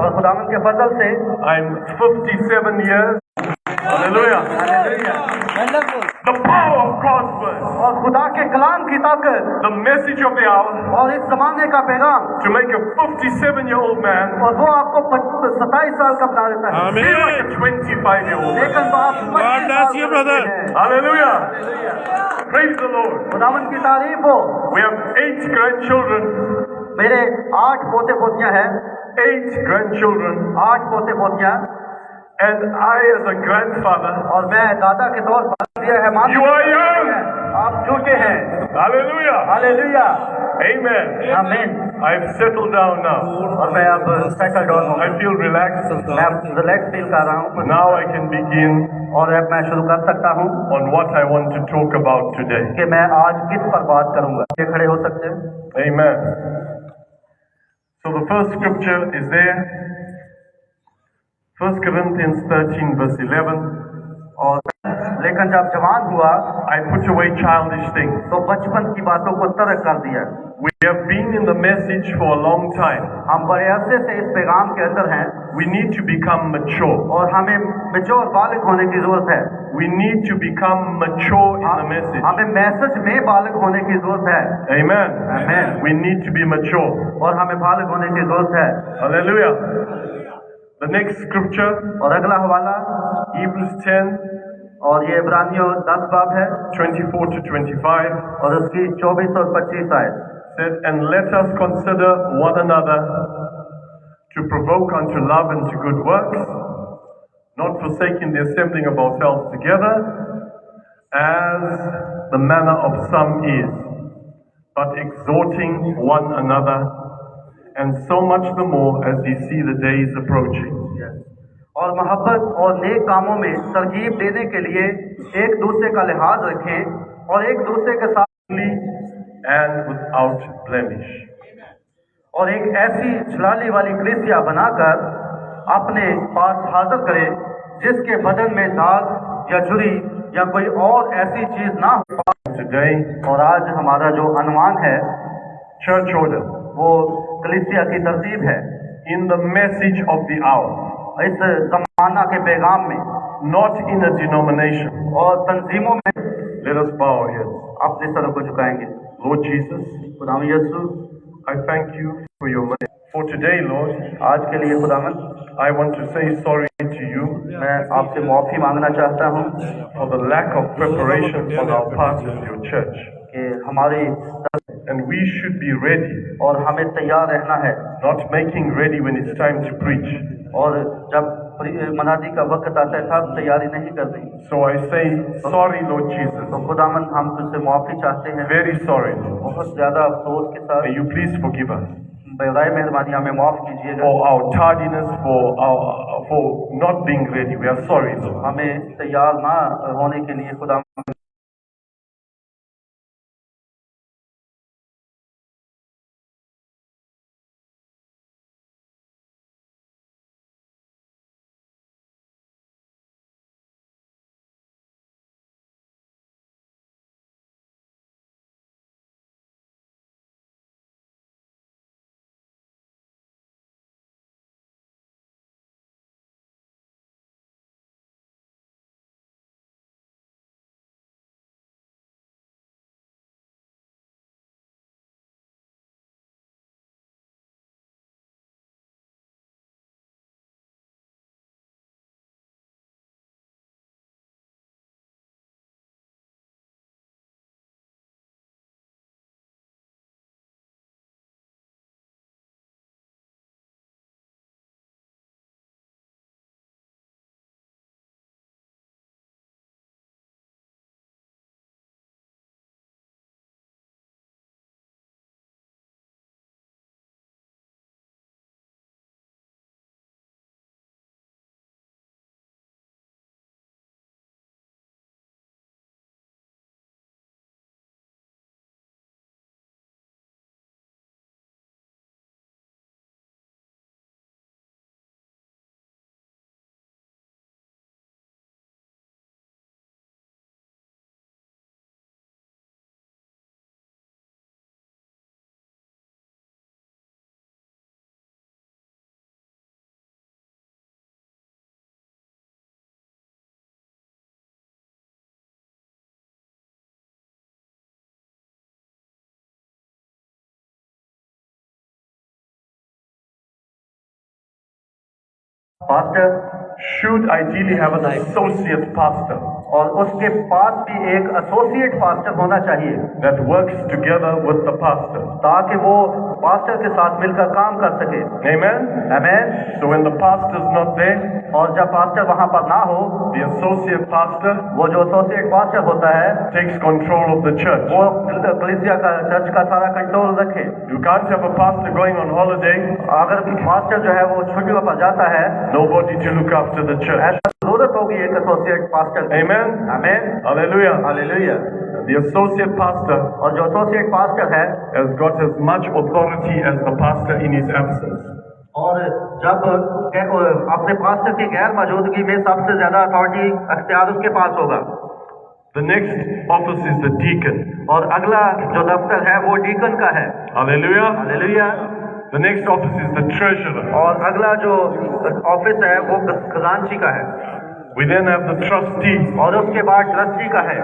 और खुदावंद के फजल से I'm 57 years. Hallelujah. The power of God's word. और खुदा के कलाम की ताकत, The message of the hour और इस जमाने का पैगाम, to make a 57-year-old man और वो आपको 27 साल का बना देता है, feel like a 25-year-old man. लेकिन तो आप 25 bless you, साल brother. के हैं। Hallelujah. Praise the Lord. खुदावंद की तारीफ हो। We have 8 grandchildren. मेरे 8 पोते पोतियां हैं, 8 grandchildren. 8 पोते पोतियां, And I, as a grandfather, और मैं दादा के तौर पर दिया है मान। you are young. आप छोटे हैं। Hallelujah. Hallelujah, Amen. आमीन। I've settled down now. और मैं अब सेटल डाउन हूँ, I feel relaxed. मैं रिलैक्स फील कर रहा हूँ, Now I can begin और अब मैं शुरू कर सकता हूँ on what I want to talk about today. कि मैं आज किस पर बात करूंगा। ये खड़े हो सकते हैं? Amen. So the first scripture is there. 1 Corinthians 13 verse 11. और लेकिन जब जवान हुआ I put away childish things. तो बचपन की बातों को तर्क कर दिया। We have been in the message for a long time. हम बड़े अरसे से इस पैगाम के अंदर हैं, We need to become mature. और हमें मैच्योर बालिग होने की जरूरत है। We need to become mature in the message. हमें मैसेज में बालिग होने की जरूरत है। Amen. Amen. We need to be mature. और हमें बालिग होने की जरूरत है। Hallelujah. The next scripture, और अगला हवाला Hebrews 10, और ये इब्रानियों 10 बाब है 24 to 25, और उसकी 24 और 25 आयत। said, And let us consider one another to provoke unto love and to good works, not forsaking the assembling of ourselves together, as the manner of some is, but exhorting one another, and so much the more as ye see the days approaching. और मोहब्बत और नेक कामों में तरजीब देने के लिए एक दूसरे का लिहाज रखें और एक दूसरे के साथ And without blemish. और एक ऐसी छलाली वाली कलीसिया बनाकर अपने पास हाजिर करें जिसके बदन में दाग या झुर्री या कोई और ऐसी चीज ना हो। Today, और आज हमारा जो अनुमान है church order, वो कलीसिया की तरतीब है, in the message of the hour, इस जमाना के पैगाम में, not in a denomination. और तंजीमों में। Let us bow our heads. अपने सरों को झुकाएंगे। Lord Jesus, खुदाम यीशु, I thank you for your mercy. For today, Lord, आज के लिए खुदावन I want to say sorry to you मैं आपसे माफी मांगना चाहता हूँ for the lack of preparation on our part as your church. कि हमारी And we should be ready, और हमें तैयार रहना है, not making ready when it's time to preach. और जब मनादी का वक्त आता है तब तैयारी नहीं कर रही। So I say sorry, Lord Jesus. तो खुदावन हम तुझसे माफी चाहते हैं, Very sorry. बहुत ज्यादा अफसोस के साथ। May you please forgive us बराए मेहरबानी हमें माफ कीजिएगा, for our tardiness, for not being ready. We are sorry, Lord. हमें तैयार ना होने के लिए खुदा pastor should ideally have an associate pastor और उसके पास भी एक एसोसिएट पास्टर होना चाहिए that works together with the pastor. ताकि वो पास्टर के साथ मिलकर काम कर सके। Amen? आमीन। So when the pastor is not there, और जब पास्टर वहां पर ना हो, the associate pastor वो जो एसोसिएट पास्टर होता है takes control of the church. वो कलीसिया का चर्च का सारा कंट्रोल रखे। You can't have a pastor going on holiday, अगर पास्टर जो है वो छुट्टियों पर जाता है, nobody to look after the church. ऐसा जरूरत होगी एक एसोसिएट पास्टर की। Amen? आमीन। Hallelujah. Hallelujah. The associate pastor और जो एसोसिएट पास्टर है, has got as much authority as the pastor in his absence. और जब अपने पास्टर की गैर मौजूदगी में सबसे ज्यादा अथॉरिटी अख्तियार उसके पास होगा। The next office is the deacon. और अगला जो दफ्तर है वो डीकन का है। Hallelujah. Hallelujah. The next office is the treasurer. और अगला जो ऑफिस है वो खजांची का है। We then have the trustee. और उसके बाद ट्रस्टी का है।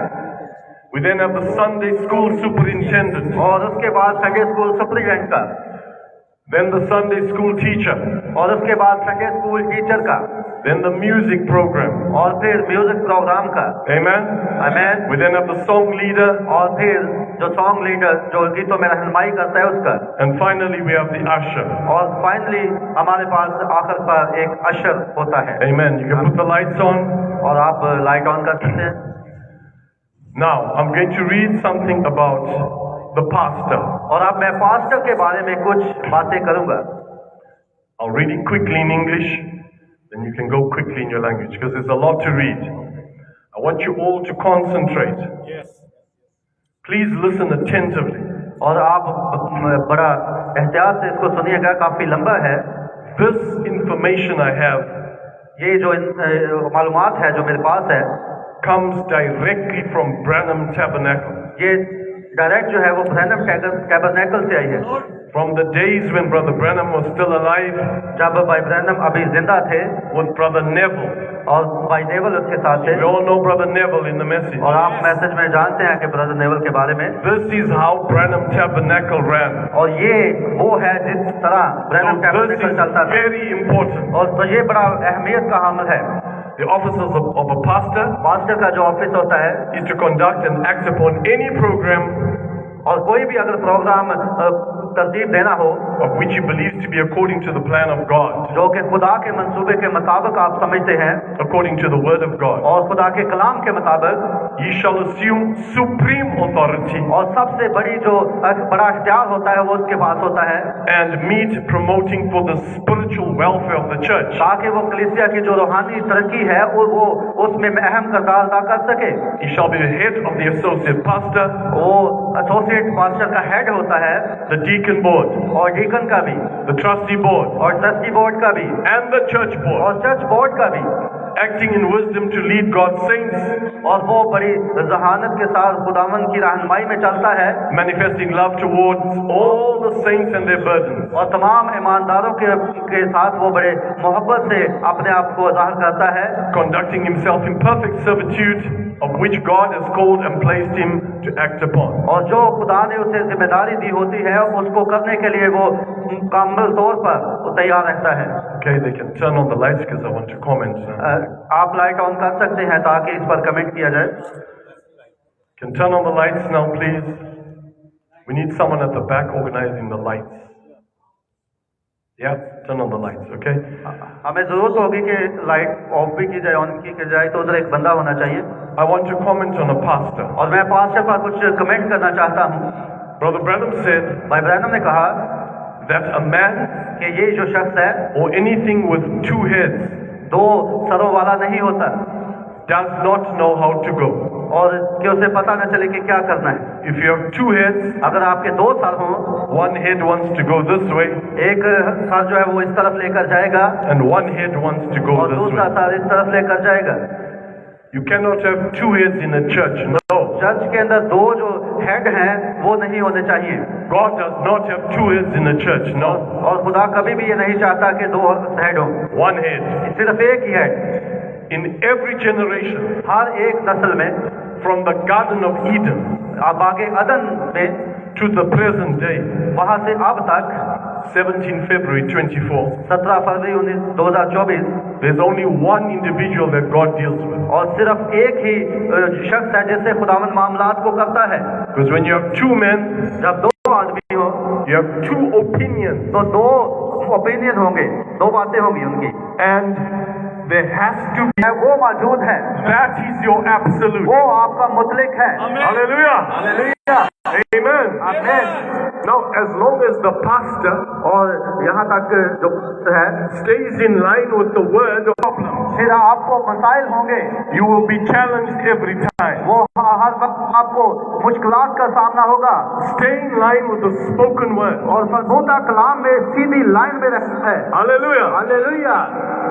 We then have the Sunday school superintendent. और उसके बाद संडे स्कूल सुपरिटेंडेंट का। Then the Sunday school teacher. और उसके बाद संडे स्कूल टीचर का। Then the music program. और फिर म्यूजिक प्रोग्राम का। Amen? आमीन। We then have the song leader. और फिर जो सॉन्ग लीडर जो गीतों में रहनुमाई करता है उसका। And finally we have the usher. और फाइनली हमारे पास आखिर पर एक अशर होता है। Amen. You can put the lights on. और आप लाइट ऑन कर सकते हैं। Now, I'm going to read something about the pastor. और अब मैं पास्टर के बारे में कुछ बातें करूंगा। I'll read it quickly in English, then you can go quickly in your language, because there's a lot to read. I want you all to concentrate. Yes. Please listen attentively. और आप बड़ा एहतियात से इसको सुनिएगा, काफी लंबा है। This information I have ये जो मालूमात है जो मेरे पास है, comes directly from Branham Tabernacle. ये डायरेक्ट जो है वो ब्रैनम टैबरनेकल से आई है। From the days when Brother Branham was still alive, जब भाई ब्रैनम अभी जिंदा थे with Brother Neville. और भाई नेवल उसके साथ थे। We all know Brother Neville in the message. और आप मैसेज में जानते हैं कि ब्रदर नेवल के बारे में। This is how Branham Tabernacle ran. और ये वो है जिस तरह Branham So this tabernacle is चलता था। very important. और तो ये बड़ा अहमियत का हामिल है। The offices of a pastor pastor का जो ऑफिस होता है, is to conduct and act upon any program और कोई भी अगर प्रोग्राम तरतीब देना हो of which he believes to be according to the plan of God, जो कि खुदा के मंसूबे के मुताबिक आप समझते हैं according to the word of God, और खुदा के कलाम के मुताबिक, he shall assume supreme authority और सबसे बड़ी जो बड़ा इख्तियार होता है वो उसके पास होता है, and meet promoting for the spiritual welfare of the church. ताकि वो कलीसिया की जो रूहानी तरक्की है वो उसमें अहम किरदार अदा कर सके। He shall be the head of the associate pastor, वो एसोसिएट पास्टर का हेड होता है, the deacon board, और डीकन का भी, the trustee board, और ट्रस्टी बोर्ड का भी, and the church board, और चर्च बोर्ड का भी, acting in wisdom to lead God's saints, और वो बड़ी जहानत के साथ खुदावन की रहनुमाई में चलता है, manifesting love towards all the saints and their burdens. और तमाम ईमानदारों के साथ वो बड़े मोहब्बत से अपने आप को जाहिर करता है, Conducting himself in perfect servitude, of which God has called and placed him to act upon. और जो खुदा ने उसे जिम्मेदारी दी होती है उसको करने के लिए वो मुकम्मल तौर पर वो तैयार रहता है। Okay, they can turn on the lights because I want to comment now. आप लाइट ऑन कर सकते हैं ताकि इस पर कमेंट किया जाए। Can turn on the lights now, please. We need someone at the back organizing the lights. Yeah, turn on the lights, okay? हमें जरूरत होगी कि लाइट ऑफ भी की जाए, ऑन की जाए, तो उधर एक बंदा होना चाहिए। I want to comment on a pastor. और मैं पास्टर पर कुछ कमेंट करना चाहता हूँ। Brother Branham said भाई ब्रैनम ने कहा that a man कि ये जो शख्स है or anything with two heads दो सरों वाला नहीं होता, does not know how to go. और कि उसे पता न चले कि क्या करना है। If you have two heads, अगर आपके दो सर हों, one head wants to go this way एक सर जो है वो इस तरफ लेकर जाएगा and one head wants to go और this दूसरा way. सर इस तरफ लेकर जाएगा। You cannot have two heads in a church. No. Church के अंदर दो जो हेड हैं वो नहीं होने चाहिए, God does not have two heads in a church. No. और खुदा कभी भी ये नहीं चाहता कि दो हेड हों, One head. सिर्फ एक ही हेड। In every generation, हर एक नस्ल में, from the Garden of Eden अब आगे अदन में to the present day, वहां से अब तक 17 February 24, 17 February 2024, there's only one individual that God deals with. और सिर्फ एक ही शख्स है जिससे खुदावंद मामलात को करता है। Because when you have two men, जब दो आदमी हो you have two opinions, तो दो ओपिनियन होंगे, दो बातें होंगी उनकी, and there has to be, वो मौजूद है, that is your absolute. वो आपका मुतलिक है। Hallelujah. Hallelujah, Amen. आमीन। Now, as long as the pastor और यहाँ तक जो है stays in line with the word of problem, फिर आपको मसाइल होंगे, you will be challenged every time. वो हर वक्त आपको मुश्किलात का सामना होगा। Stay in line with the spoken word. और फरमूदा कलाम में सीधी लाइन में रहता है। Hallelujah. Hallelujah.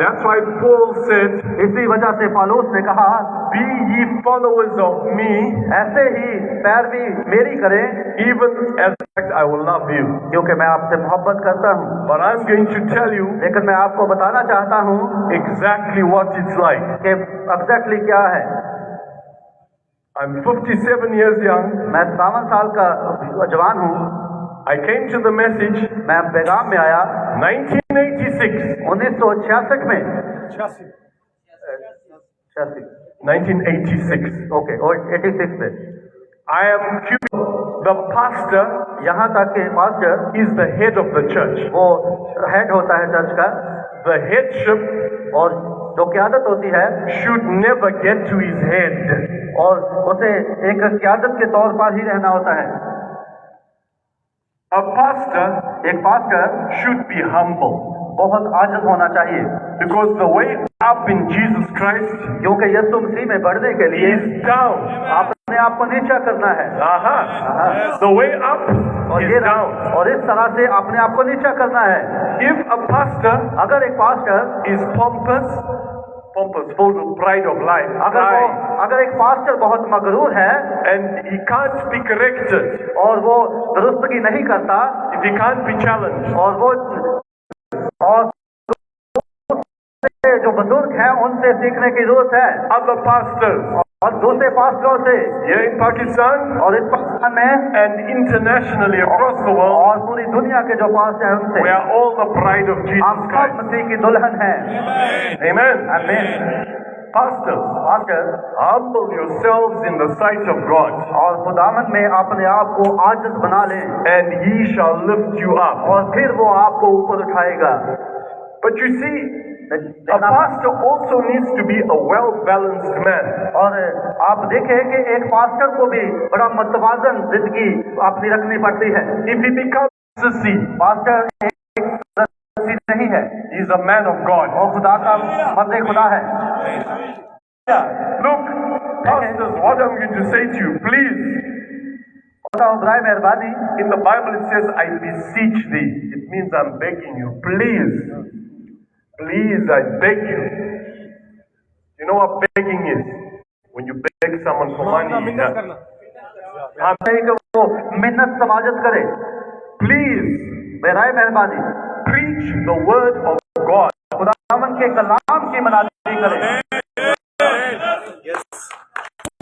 That's why Paul said, इसी वजह से पौलुस ने कहा, be ye followers of me, ऐसे ही पैरवी मेरी करें, even as I will love you. क्योंकि मैं आपसे मोहब्बत करता हूँ। But I'm going to tell you लेकिन मैं आपको बताना चाहता हूँ exactly what it's like. कि एग्जैक्टली क्या है। I'm 57 years young. मैं 52 साल का जवान हूँ। I came to the message मैं पैगाम में आया 1986. 1966 में। 1986. ओके, और 86 में। I am Cuban. The pastor यहाँ तक कि pastor is the head of the church. वो हेड होता है चर्च का, The headship और जो क़यादत होती है should never get to his head. और उसे एक क़यादत के तौर पर ही रहना होता है। A pastor एक पास्टर should be humble, बहुत आजिज़ होना चाहिए, because the way up in Jesus Christ क्योंकि यीशु मसीह में बढ़ने के लिए is down. अपने आप को नीचा करना है। The way up और is down. और इस तरह से अपने आप को नीचा करना है। If a pastor अगर एक pastor is pompous, full of pride of life, अगर एक पास्टर बहुत मगरूर है and he can't be corrected, और वो दुरुस्तगी नहीं करता, if he can't be challenged, और जो बुजुर्ग हैं उनसे सीखने की जरूरत है, other pastors और दूसरे पास्टरों से, here in Pakistan और इस पाकिस्तान में and internationally across the world, और पूरी दुनिया के जो पास्टर हैं उनसे, we are all the bride of हम Jesus सब Christ. मसीह की दुल्हन हैं। Amen. आमीन। Pastors, pastor, humble yourselves in the sight of God, और खुदावन में अपने आप को आजिज़ बना लें, and He shall lift you up. और फिर वो आपको ऊपर उठाएगा। But you see, a pastor also needs to be a well-balanced man. और आप देखें कि एक पास्टर को भी बड़ा मतवाजन जिंदगी अपनी रखनी पड़ती है। If he becomes a seed, pastor एक रस्सी नहीं है, he is a man of God. और खुदा का मर्द खुदा है। Look, pastors, what I'm going to say to you, please. बराए मेहरबानी, In the Bible it says, I beseech thee. It means I'm begging you. Please, please, I beg you. You know what begging is? When you beg someone for money, वो मिन्नत समाजत करे। please, बराए मेहरबानी, preach the word of God. खुदावन के कलाम की मनादी करे।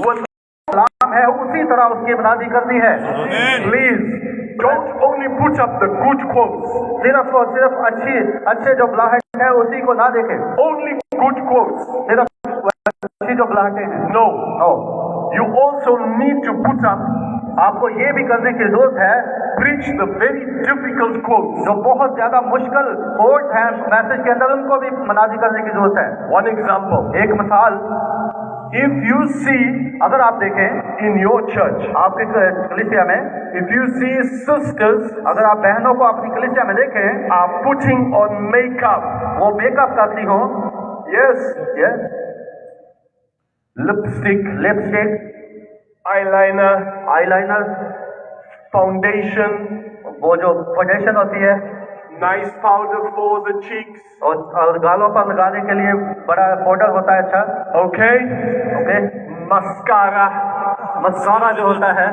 वो कलाम है उसी तरह उसकी मनादी करनी है। Please, don't only put up the good quotes. सिर्फ और सिर्फ अच्छे जो बुलाहट है उसी को ना देखें, Only good quotes. सिर्फ अच्छी जो बुलाहटें हैं। No. No, You also need to put up, आपको ये भी करने की जरूरत है, preach the very difficult quotes. जो बहुत ज्यादा मुश्किल कोट है मैसेज के अंदर, उनको भी मनादी करने की जरूरत है। One example, एक मिसाल, if you see अगर आप देखें in your church, आपके कलीसिया में, if you see sisters अगर आप बहनों को अपनी कलीसिया में देखें, are putting on makeup, वो मेकअप करती हो, yes, lipstick, lipstick, eyeliner, eyeliner, foundation, वो जो फाउंडेशन होती है, nice powder for the cheeks, और गालों पर लगाने के लिए बड़ा पाउडर होता है अच्छा, okay, ओके, mascara, मस्कारा जो होता है।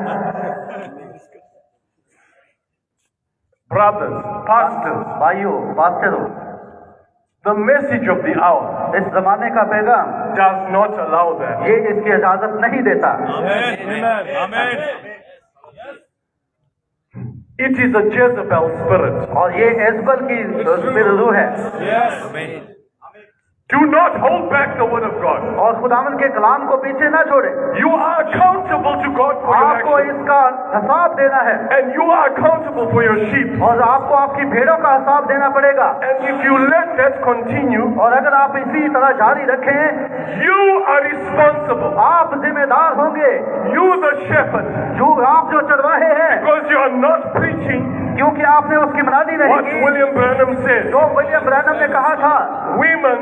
brothers, pastors, भाइयों, पास्टरों, the message of the hour इस जमाने का पैगाम does not allow that. ये इसकी इजाजत नहीं देता। It is a Jezebel spirit. और ये एजबल की रूह है। Do not hold back the word of God. और खुदावन के कलाम को पीछे ना छोड़े। You are accountable to God for your आपको actions. इसका हिसाब देना है And you are accountable for your sheep. और आपको आपकी भेड़ों का हिसाब देना पड़ेगा। And if you let that continue, और अगर आप इसी तरह जारी रखें, you are responsible. आप जिम्मेदार होंगे। You the shepherd. आप जो चरवाहे हैं, Because you are not preaching क्योंकि आपने उसकी मनादी नहीं what की। William Branham said. जो विलियम ब्रैनम ने कहा था, Women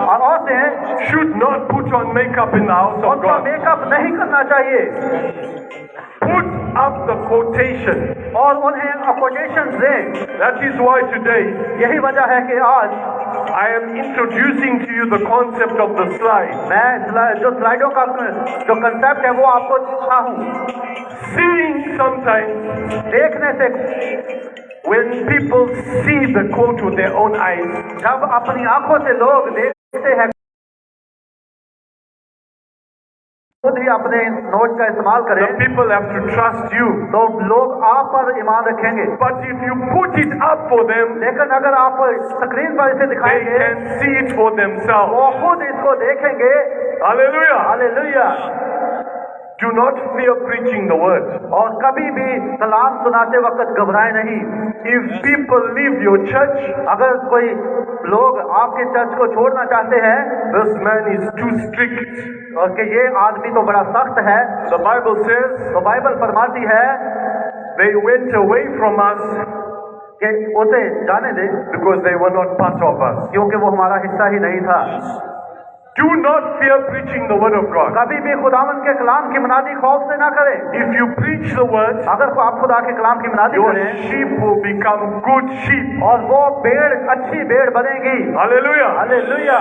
औरतें should not put on makeup in the house of उनका God. मेकअप नहीं करना चाहिए Put up the quotation. और उन्हें कोटेशन दें। That is why today यही वजह है कि आज I am introducing to you the concept of the slide. मैं जो स्लाइडों का जो कंसेप्ट है वो आपको दिखा हूँ। Seeing sometimes देखने से, when people see the quote with their own eyes, जब अपनी आंखों से लोग देखते हैं, खुद ही अपने नोट का इस्तेमाल करें, the people have to trust you. तो लोग आप पर ईमान रखेंगे। But if you put it up for them, लेकिन अगर आप स्क्रीन पर इसे they दिखाएंगे, can see it for themselves. वो खुद इसको देखेंगे। Hallelujah. Hallelujah. Do not fear preaching the word. और कभी भी कलाम सुनाते वक्त घबराए नहीं। If people leave your church, अगर कोई लोग आपके चर्च को छोड़ना चाहते हैं this man is too strict. और कि ये आदमी तो बड़ा सख्त है, The Bible says तो बाइबल फरमाती है they went away from us कि उसे जाने दे, because they were not part of us. क्योंकि वो हमारा हिस्सा ही नहीं था। Do not fear preaching the word of God. कभी भी खुदावंद के कलाम की मनादी खौफ से ना करें। If you preach the word, अगर आप खुदा के कलाम की मनादी your करें sheep will become good sheep. और वो भेड़ अच्छी भेड़ बनेगी। Hallelujah. Hallelujah.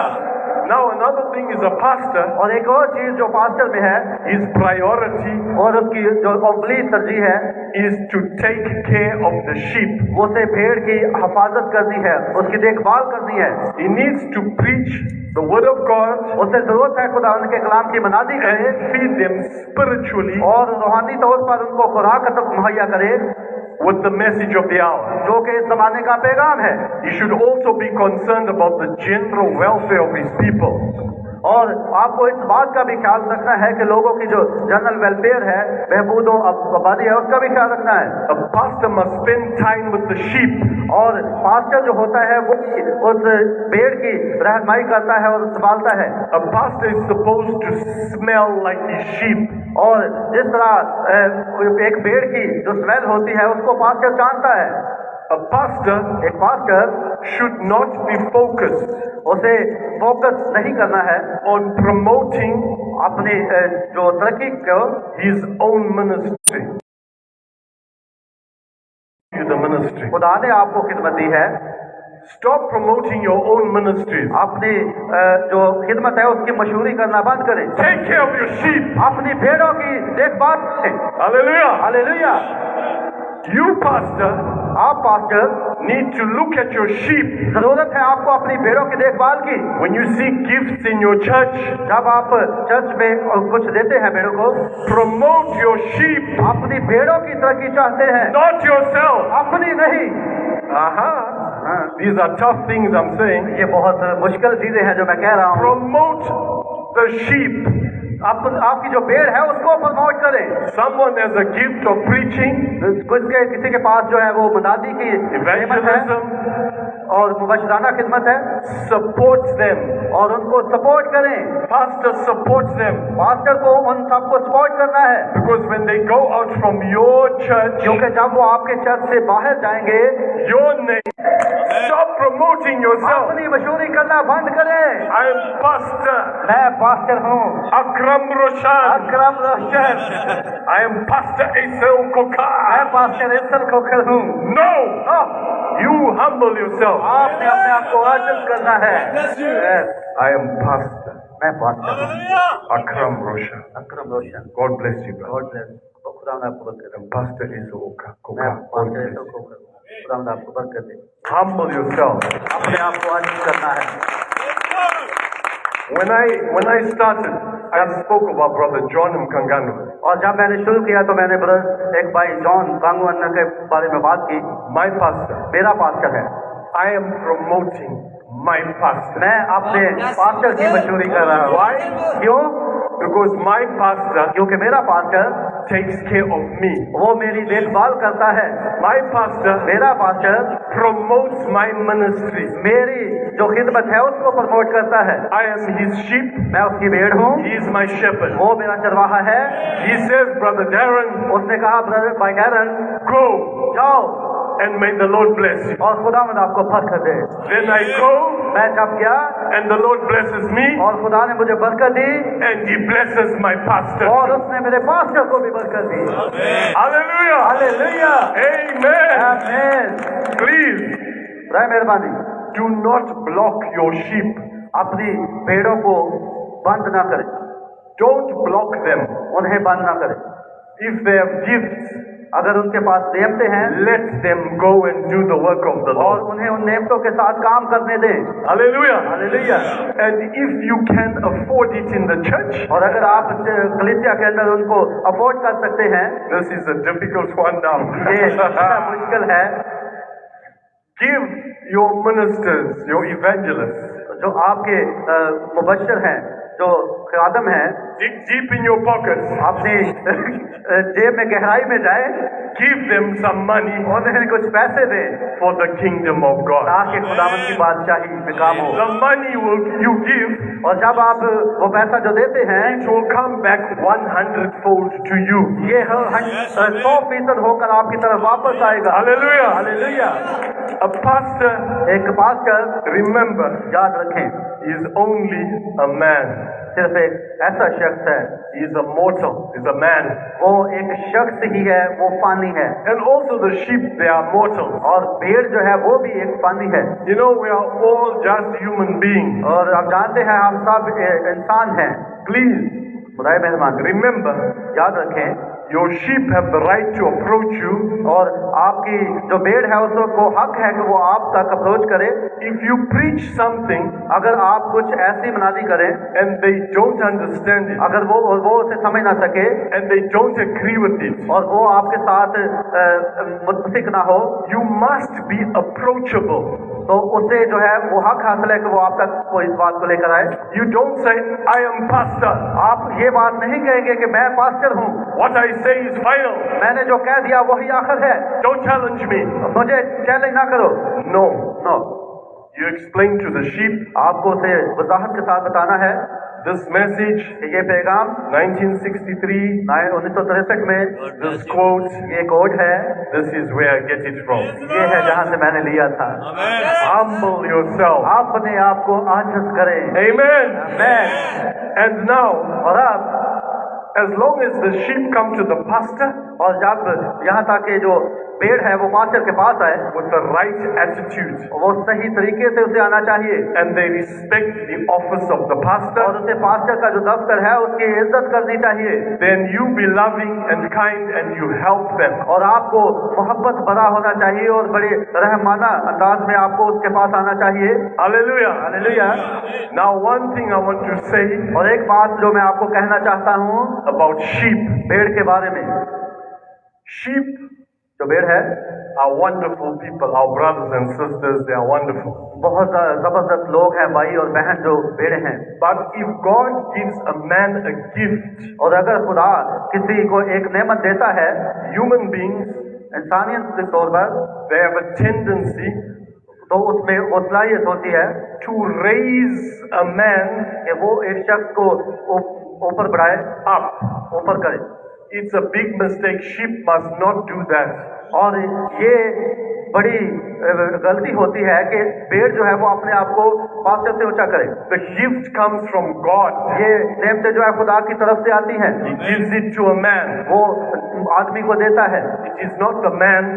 Now another thing is a pastor, और एक और चीज जो पास्टर में है his priority और उसकी जो अव्वली तरजीह है, is to take care of the sheep. वो उसे भेड़ की हिफाजत करनी है, उसकी देखभाल करनी है। He needs to preach the word of God उसे जरूरत है खुदावंद के कलाम की मनादी करे and feed them spiritually और रूहानी तौर पर उनको खुराक मुहैया करे, with the message of the hour. जो कि इस जमाने का पैगाम है। He should also be concerned about the general welfare of his people. और आपको इस बात का भी ख्याल रखना है कि लोगों की जो जनरल वेलफेयर है, बहबूद आबादी है, उसका भी ख्याल रखना है। A pastor must spend time with the sheep. और पास्टर जो होता है वो उस भेड़ की रहनुमाई करता है और संभालता है। A pastor is supposed to smell like his sheep. और जिस तरह एक भेड़ की जो स्मेल होती है उसको पास्टर जानता है। A pastor एक pastor should not be focused उसे फोकस नहीं करना है on promoting अपनी जो तरक्की को, his own ministry. The ministry. खुदा ने आपको खिदमत दी है। Stop promoting your own ministries. अपनी जो खिदमत है उसकी मशहूरी करना बंद करें। Take care of your sheep. अपनी भेड़ों की देखभाल करें। Hallelujah. हालेलुया। You pastor आप pastor need to look at your sheep. जरूरत है आपको अपनी भेड़ों की देखभाल की। When you see gifts in your church, जब आप चर्च में कुछ देते हैं भेड़ों को, promote your sheep, अपनी भेड़ों की तरक्की चाहते हैं, not yourself. अपनी नहीं। These are tough things I'm saying. ये बहुत मुश्किल चीजें हैं जो मैं कह रहा हूँ। Promote the sheep. आपकी जो भेड़ है उसको प्रमोट करें। Someone has a gift of preaching, किसी के पास जो है वो मनादी की खिदमत है evangelism. और मुबशराना खिदमत है, Support them. और उनको सपोर्ट करें। Pastor supports them. पास्टर को उन सबको सपोर्ट करना है, Because when they go out from your church, क्योंकि जब वो आपके चर्च से बाहर जाएंगे, your name, stop promoting yourself. अपनी मशहूरी करना बंद करें। I am pastor मैं पास्टर हूँ, Akram Roshan. Akram Roshan. I am pastor Esau मैं Kokar. पास्टर इंसन खोखर हूँ। No, तो you humble yourself. आपने अपने आप को अर्जित करना है। Yes, I am pastor मैं पास्टर हूँ, Akram Roshan. Akram Roshan. God bless you, brother. God bless. तो खुदा ने आपको बरकत दे। And pastor Esau मैं Kokar. God pastor bless इंसन you. Khokhar हूँ, खुदा ने आपको बरकत दे। Humble yourself. अपने आप को अर्जित करना है। When I started, I spoke about Brother John Mkanganu. और जब मैंने शुरू किया तो मैंने ब्रदर एक भाई जॉन कांगवाना के बारे में बात की। My pastor. मेरा पास्टर है। I am promoting my pastor. मैं अपने पास्टर की मशहूरी कर रहा हूँ। Why? क्यों? Because my pastor क्योंकि मेरा pastor takes care of me. वो मेरी देखभाल करता है। My pastor मेरा पास्टर promotes my ministry. मेरी जो खिदमत है उसको प्रमोट करता है। I am his sheep. मैं उसकी भेड़ हूँ। He is my shepherd. वो मेरा चरवाहा है। He says, Brother Darren, उसने कहा ब्रदर भाई कैरन go जाओ and may the Lord bless you. और खुदावंद आपको फर्क दे। Then I go मैं जब गया and the Lord blesses me और खुदा ने मुझे बरकत दी and he blesses my pastor. और उसने मेरे पास्टर को भी बरकत दी। Hallelujah. हालेलुया। Amen. आमीन। Please बड़ी मेहरबानी do not block your sheep. अपनी भेड़ों को बंद ना करें। Don't block them. उन्हें बंद ना करें। If they have gifts, अगर उनके पास नियमतें हैं let them go and do the work of the और Lord. उन्हें उन नियमतों के साथ काम करने दें। Hallelujah. Hallelujah. And if you can afford it in the church, और अगर आप कलीसिया के अंदर उनको अफोर्ड कर सकते हैं, this is a difficult one now. ये मुश्किल है। Give your ministers, your evangelists, जो आपके मुबश्शिर हैं, जो खादम हैं, dig deep in your pockets, अपनी जेब में गहराई में जाए, give them some money उन्हें कुछ पैसे दें for the kingdom of God. ताकि खुदावंद की बादशाही में काम हो। The money you give, और जब आप वो पैसा जो देते हैं it will come back 100-fold to you. ये 100% होकर आपकी तरफ वापस आएगा। Hallelujah. हालेलुया। A pastor, एक पास्टर remember, याद रखें is only a man. सिर्फ एक ऐसा शख्स है, He is a mortal, he is a man. वो एक शख्स ही है, वो फानी है। And also the sheep, they are mortal. और भेड़ जो है वो भी एक फानी है। You know, we are all just human beings. और आप जानते हैं हम सब इंसान हैं। Please, खुदाए मेहरबान remember, याद रखें your sheep have the right to approach you. और आपकी जो भेड़ है उसको हक है कि वो आप तक अप्रोच करे। If you preach something अगर आप कुछ ऐसी मनादी करें and they don't understand it, अगर वो उसे समझ ना सके and they don't agree with it, और वो आपके साथ मुत्तफिक ना हो, you must be approachable. तो उसे जो है वो हक हासिल है कि वो आप तक वो इस बात को लेकर आए। You don't say, I am pastor. आप ये बात नहीं कहेंगे कि मैं पास्टर हूँ, What I say is final. मैंने जो कह दिया वही आखिर है, Don't challenge me. मुझे चैलेंज ना करो। No. No, You explain to the sheep आपको उसे वजाहत के साथ बताना है this message, कि ये पैगाम 1963, 1963 में this quote, ये कोड है, this is where I get it from. ये है जहाँ से मैंने लिया था। Humble yourself. अपने आप को आजिज़ करें। Amen. मैं And now, और अब as long as the sheep come to the pastor और जब यहाँ तक कि जो पेड़ है वो पास्टर के पास आए, with the right attitude वो सही तरीके से उसे आना चाहिए and they respect the office of the pastor, और उसे पास्टर का जो दफ्तर है उसकी इज्जत करनी चाहिए, then you be loving and kind and you help them. और आपको मोहब्बत भरा होना चाहिए और बड़े रहमाना अंदाज में आपको उसके पास आना चाहिए। Hallelujah. Hallelujah. Now one thing I want to say और एक बात जो मैं आपको कहना चाहता हूँ about sheep. भेड़ के बारे में। Sheep जो भेड़ है are wonderful people. Our brothers and sisters, they are wonderful. बहुत जबरदस्त लोग हैं, भाई और बहन जो भेड़ हैं। But if God gives a man a gift, और अगर खुदा किसी को एक नेमत देता है, human beings, इंसानियत के तौर पर, they have a tendency तो उसमें वो सलाहियत होती है to raise a man कि वो एक शख्स को ऊपर बढ़ाए, up. ऊपर करे। It's a big mistake. Sheep must not do that. और ये बड़ी गलती होती है कि भेड़ जो है वो अपने आप को पास्टर से ऊंचा करे। The gift comes from God. ये नेमतें जो है खुदा की तरफ से आती हैं, He gives it to a man. वो आदमी को देता है। It is not the man.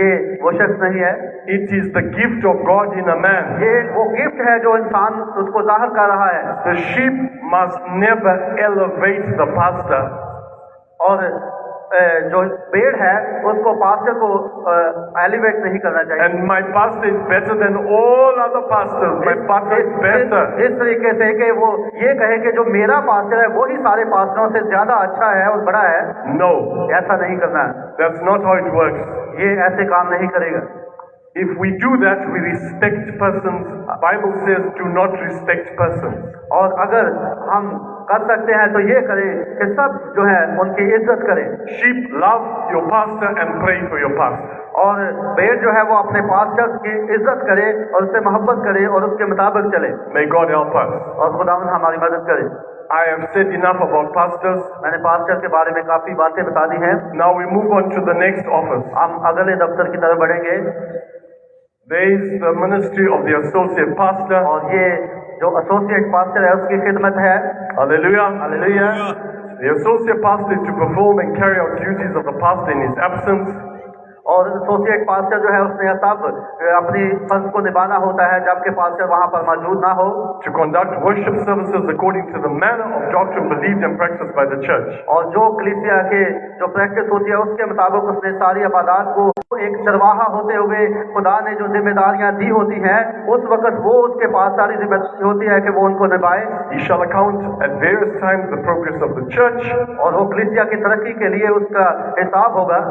ये वो शख्स नहीं है, It is the gift of God in a man. ये वो गिफ्ट है जो इंसान उसको जाहिर कर रहा है। The sheep must never elevate the pastor. और जो पेड़ है उसको पास्टर को एलिवेट नहीं करना चाहिए। And my pastor is better than all other pastors. My pastor is better. इस तरीके से कि वो ये कहे कि जो मेरा पास्टर है वो ही सारे पास्टरों से ज्यादा अच्छा है और बड़ा है, No, ऐसा नहीं करना है। that's not how it works. ये ऐसे काम नहीं करेगा। If we do that, we respect persons. Bible says, do not respect persons. और अगर हम कर सकते हैं तो ये करें कि सब जो है उनकी इज्जत करें। Sheep love your pastor and pray for your pastor. और भेड़ जो है वो अपने पास्टर की इज्जत करे और उससे मोहब्बत करे और उसके मुताबिक चले, May God help us. और खुदावंद हमारी मदद करे। I have said enough about pastors. मैंने पास्टर के बारे में काफी बातें बता दी हैं। Now we move on to the next office. हम अगले दफ्तर की तरफ बढ़ेंगे। There is the ministry of the associate pastor. और ये जो एसोसिएट पास्टर है उसकी खिदमत है। Hallelujah. Hallelujah. The associate pastor is to perform and carry out duties of the pastor in his absence. और एसोसिएट पास्टर जो है उसने तब अपनी फर्ज को निभाना होता है जबकि पास्टर वहां पर मौजूद ना हो। To conduct worship services according to the manner of doctrine believed and practiced by the church. और जो कलीसिया के जो प्रैक्टिस होती है उसके मुताबिक उसने सारी इबादत को एक चरवाहा होते हुए खुदा ने जो जिम्मेदारियां दी होती हैं उस वक्त वो उसके पास सारी जिम्मेदारी होती है कि वो उनको निभाए। He shall account at various times the progress of the church. और वो कलीसिया की तरक्की के लिए उसका हिसाब होगा।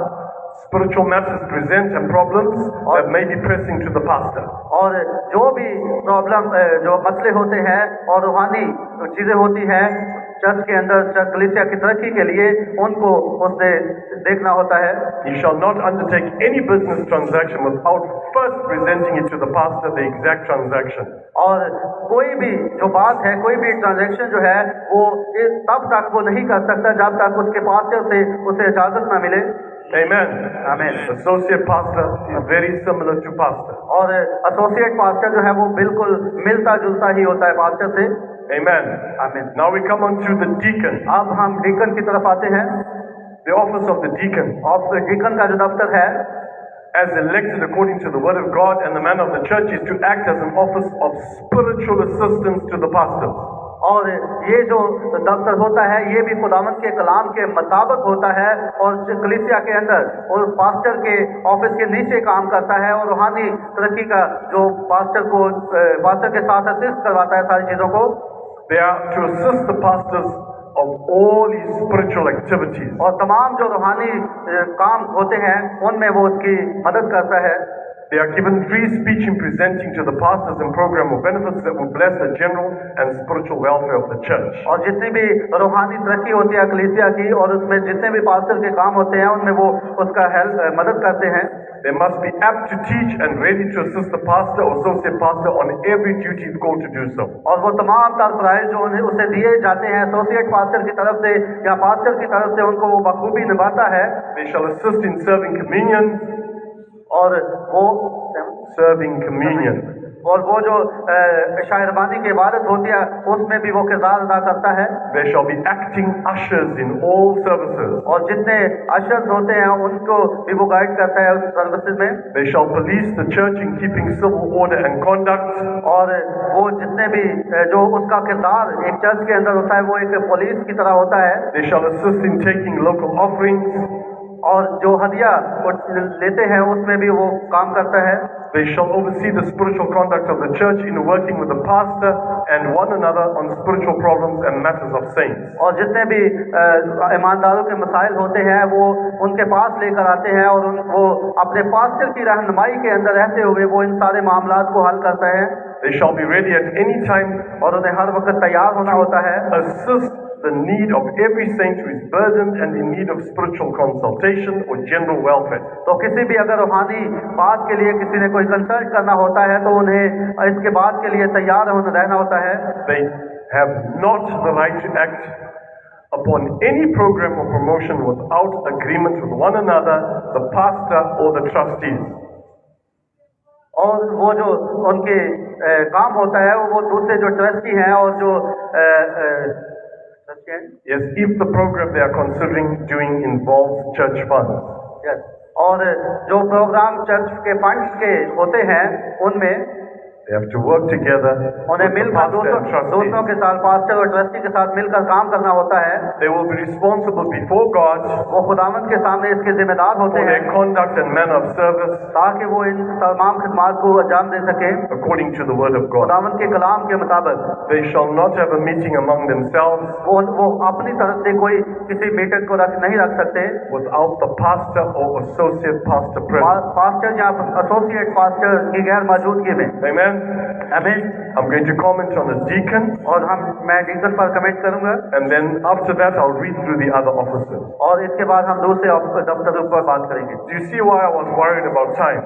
Spiritual matters present and problems that may be pressing to the pastor. और जो भी प्रॉब्लम जो मसले होते हैं और रूहानी चीजें होती हैं चर्च के अंदर कलीसिया की तरक्की के लिए उनको उसने देखना होता है। He shall not undertake any business transaction without first presenting it to the pastor, the exact transaction. और कोई भी जो बात है, कोई भी ट्रांजैक्शन जो है वो तब तक वो नहीं कर सकता जब तक उसके पास्टर से उसे इजाजत ना मिले। Amen. आमीन। Associate pastor is very similar to pastor. और एसोसिएट पास्टर जो है वो बिल्कुल मिलता जुलता ही होता है पास्टर से। Amen. आमीन। Now we come on to the deacon. अब हम डीकन की तरफ आते हैं। The office of the deacon, और डीकन का जो दफ्तर है as elected according to the word of God and the man of the church, is to act as an office of spiritual assistance to the pastor. और ये जो दफ्तर होता है ये भी खुदावंद के कलाम के मुताबिक होता है और कलीसिया के अंदर और पास्टर के ऑफिस के नीचे काम करता है और रूहानी तरक्की का जो पास्टर के साथ असिस्ट करवाता है सारी चीजों को। They are to assist the pastors of all his spiritual activities. और तमाम जो रूहानी काम होते हैं उनमें वो उसकी मदद करता है। They are given free speech in presenting to the pastors and program of benefits that will bless the general and spiritual welfare of the church. और जितनी भी रूहानी तरक्की होती है कलीसिया की और उसमें जितने भी पास्टर के काम होते हैं उनमें वो उसका मदद करते हैं। They must be apt to teach and ready to assist the pastor or associate pastor on every duty if called to do so. और वो तमाम प्राइज जो उसे दिए जाते हैं एसोसिएट पास्टर की तरफ से या पास्टर की तरफ से उनको वो बखूबी निभाता है। They shall assist in serving communion. और वो Serving communion. और वो जो शायरबानी की इबादत होती है उसमें भी वो किरदार अदा करता है। They shall be acting ushers in all services. और जितने अशर्स होते हैं उनको भी वो गाइड करता है उस सर्विसेज में। They shall police the church in keeping civil order and conduct. और वो जितने भी जो उसका किरदार एक चर्च के अंदर होता है वो एक पुलिस की तरह होता है। They shall assist in taking local offerings. और जो हदिया लेते हैं उसमें भी वो काम करता है। They shall oversee the spiritual conduct of the church in working with the pastor and one another on spiritual problems and matters of saints. और जितने भी ईमानदारों के मसाइल होते हैं वो उनके पास लेकर आते हैं और वो अपने पास्टर की रहनुमाई के अंदर रहते हुए वो इन सारे मामलात को हल करता है। They shall be ready at any time और उन्हें हर वक्त तैयार होना होता है assist the need of every saint who is burdened and in need of spiritual consultation or general welfare. तो किसी भी अगर रूहानी बात के लिए किसी ने कोई कंसल्ट करना होता है तो उन्हें इसके बात के लिए तैयार रहना होता है। They have not the right to act upon any program or promotion without agreement with one another, the pastor or the trustees. और वो जो उनके काम होता है वो दूसरे जो ट्रस्टी हैं और जो Yes, if the program they are considering doing involves church funds. Yes. और जो प्रोग्राम चर्च के फंड्स के होते हैं उनमें They have to work together with उन्हें the मिलकर pastor and दूसरों trustees. के साथ, पास्टर और ट्रस्टी के साथ मिलकर काम करना होता है। They will be responsible before God वो खुदावंद के सामने इसके जिम्मेदार होते for हैं their conduct and manner of service ताकि वो इन तमाम खिदमात को अंजाम दे सके according to the word of God. खुदावंद के कलाम के मुताबिक। They shall not have a meeting among themselves वो अपनी तरफ से कोई किसी मीटिंग को नहीं रख सकते without the pastor or associate pastor present. Pastor या एसोसिएट पास्टर की गैर मौजूदगी में। Amen. आमीन। I'm going to comment on a deacon, और मैं डीकन पर कमेंट करूंगा and then after that I'll read through the other officers. और इसके बाद हम दूसरे दफ्तरों पर बात करेंगे। Do you see why I was worried about time?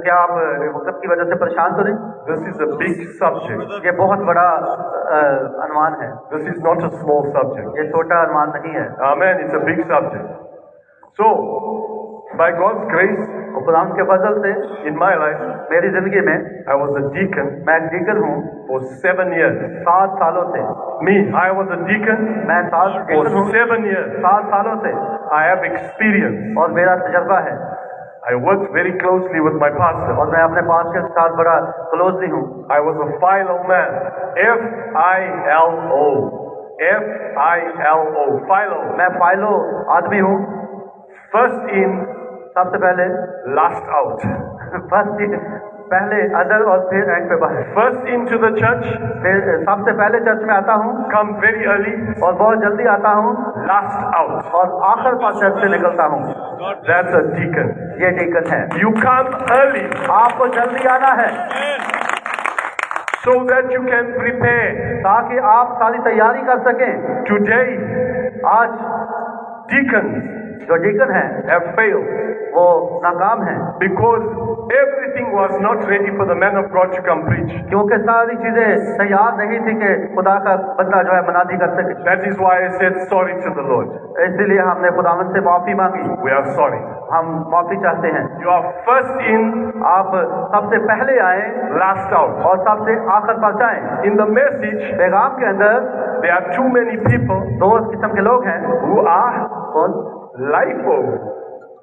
क्या आप वक्त की वजह से परेशान तो नहीं? This is a big subject. ये बहुत बड़ा अनुमान है, This is not a small subject. ये छोटा अनुमान नहीं है। Amen. It's a big subject. So, by God's grace, और खुदाम के फजल से in my life, मेरी जिंदगी में I was a deacon मैं डीकन हूँ for 7 years. 7 सालों से। Me, I was a deacon मैं 7 for डीकन हूँ 7 years. 7 सालों से I have experience. और मेरा तजर्बा है I worked very closely with my pastor. और मैं अपने पास के साथ बड़ा क्लोजली हूँ। I was a Philo man. F-I-L-O. F-I-L-O. Philo. मैं फाइलो आदमी हूँ, First in, सबसे पहले last out. फर्स्ट इन, पहले अदर और फिर एंड पे बाहर। First into the church, फिर सबसे पहले चर्च में आता हूँ come very early, और बहुत जल्दी आता हूँ last out. और आखिर पर चर्च से निकलता हूँ। That's a deacon. ये डीकन है। You come early आपको जल्दी आना है so that you can prepare. ताकि आप सारी तैयारी कर सकें। Today, आज deacons जो डीकन है have failed वो नाकाम है because everything was not ready for the man of God to come preach. क्योंकि सारी चीजें तैयार नहीं थी कि खुदा का बंदा जो है मनादी कर सके। That is why I said sorry to the Lord. इसलिए हमने खुदावंद से माफी मांगी। We are sorry. हम माफी चाहते हैं। You are first in, आप सबसे पहले आए last out. और सबसे आखिर पर जाएं। In the message, पैगाम के अंदर there are too many people दो किस्म के लोग हैं। who are कौन? LIFO.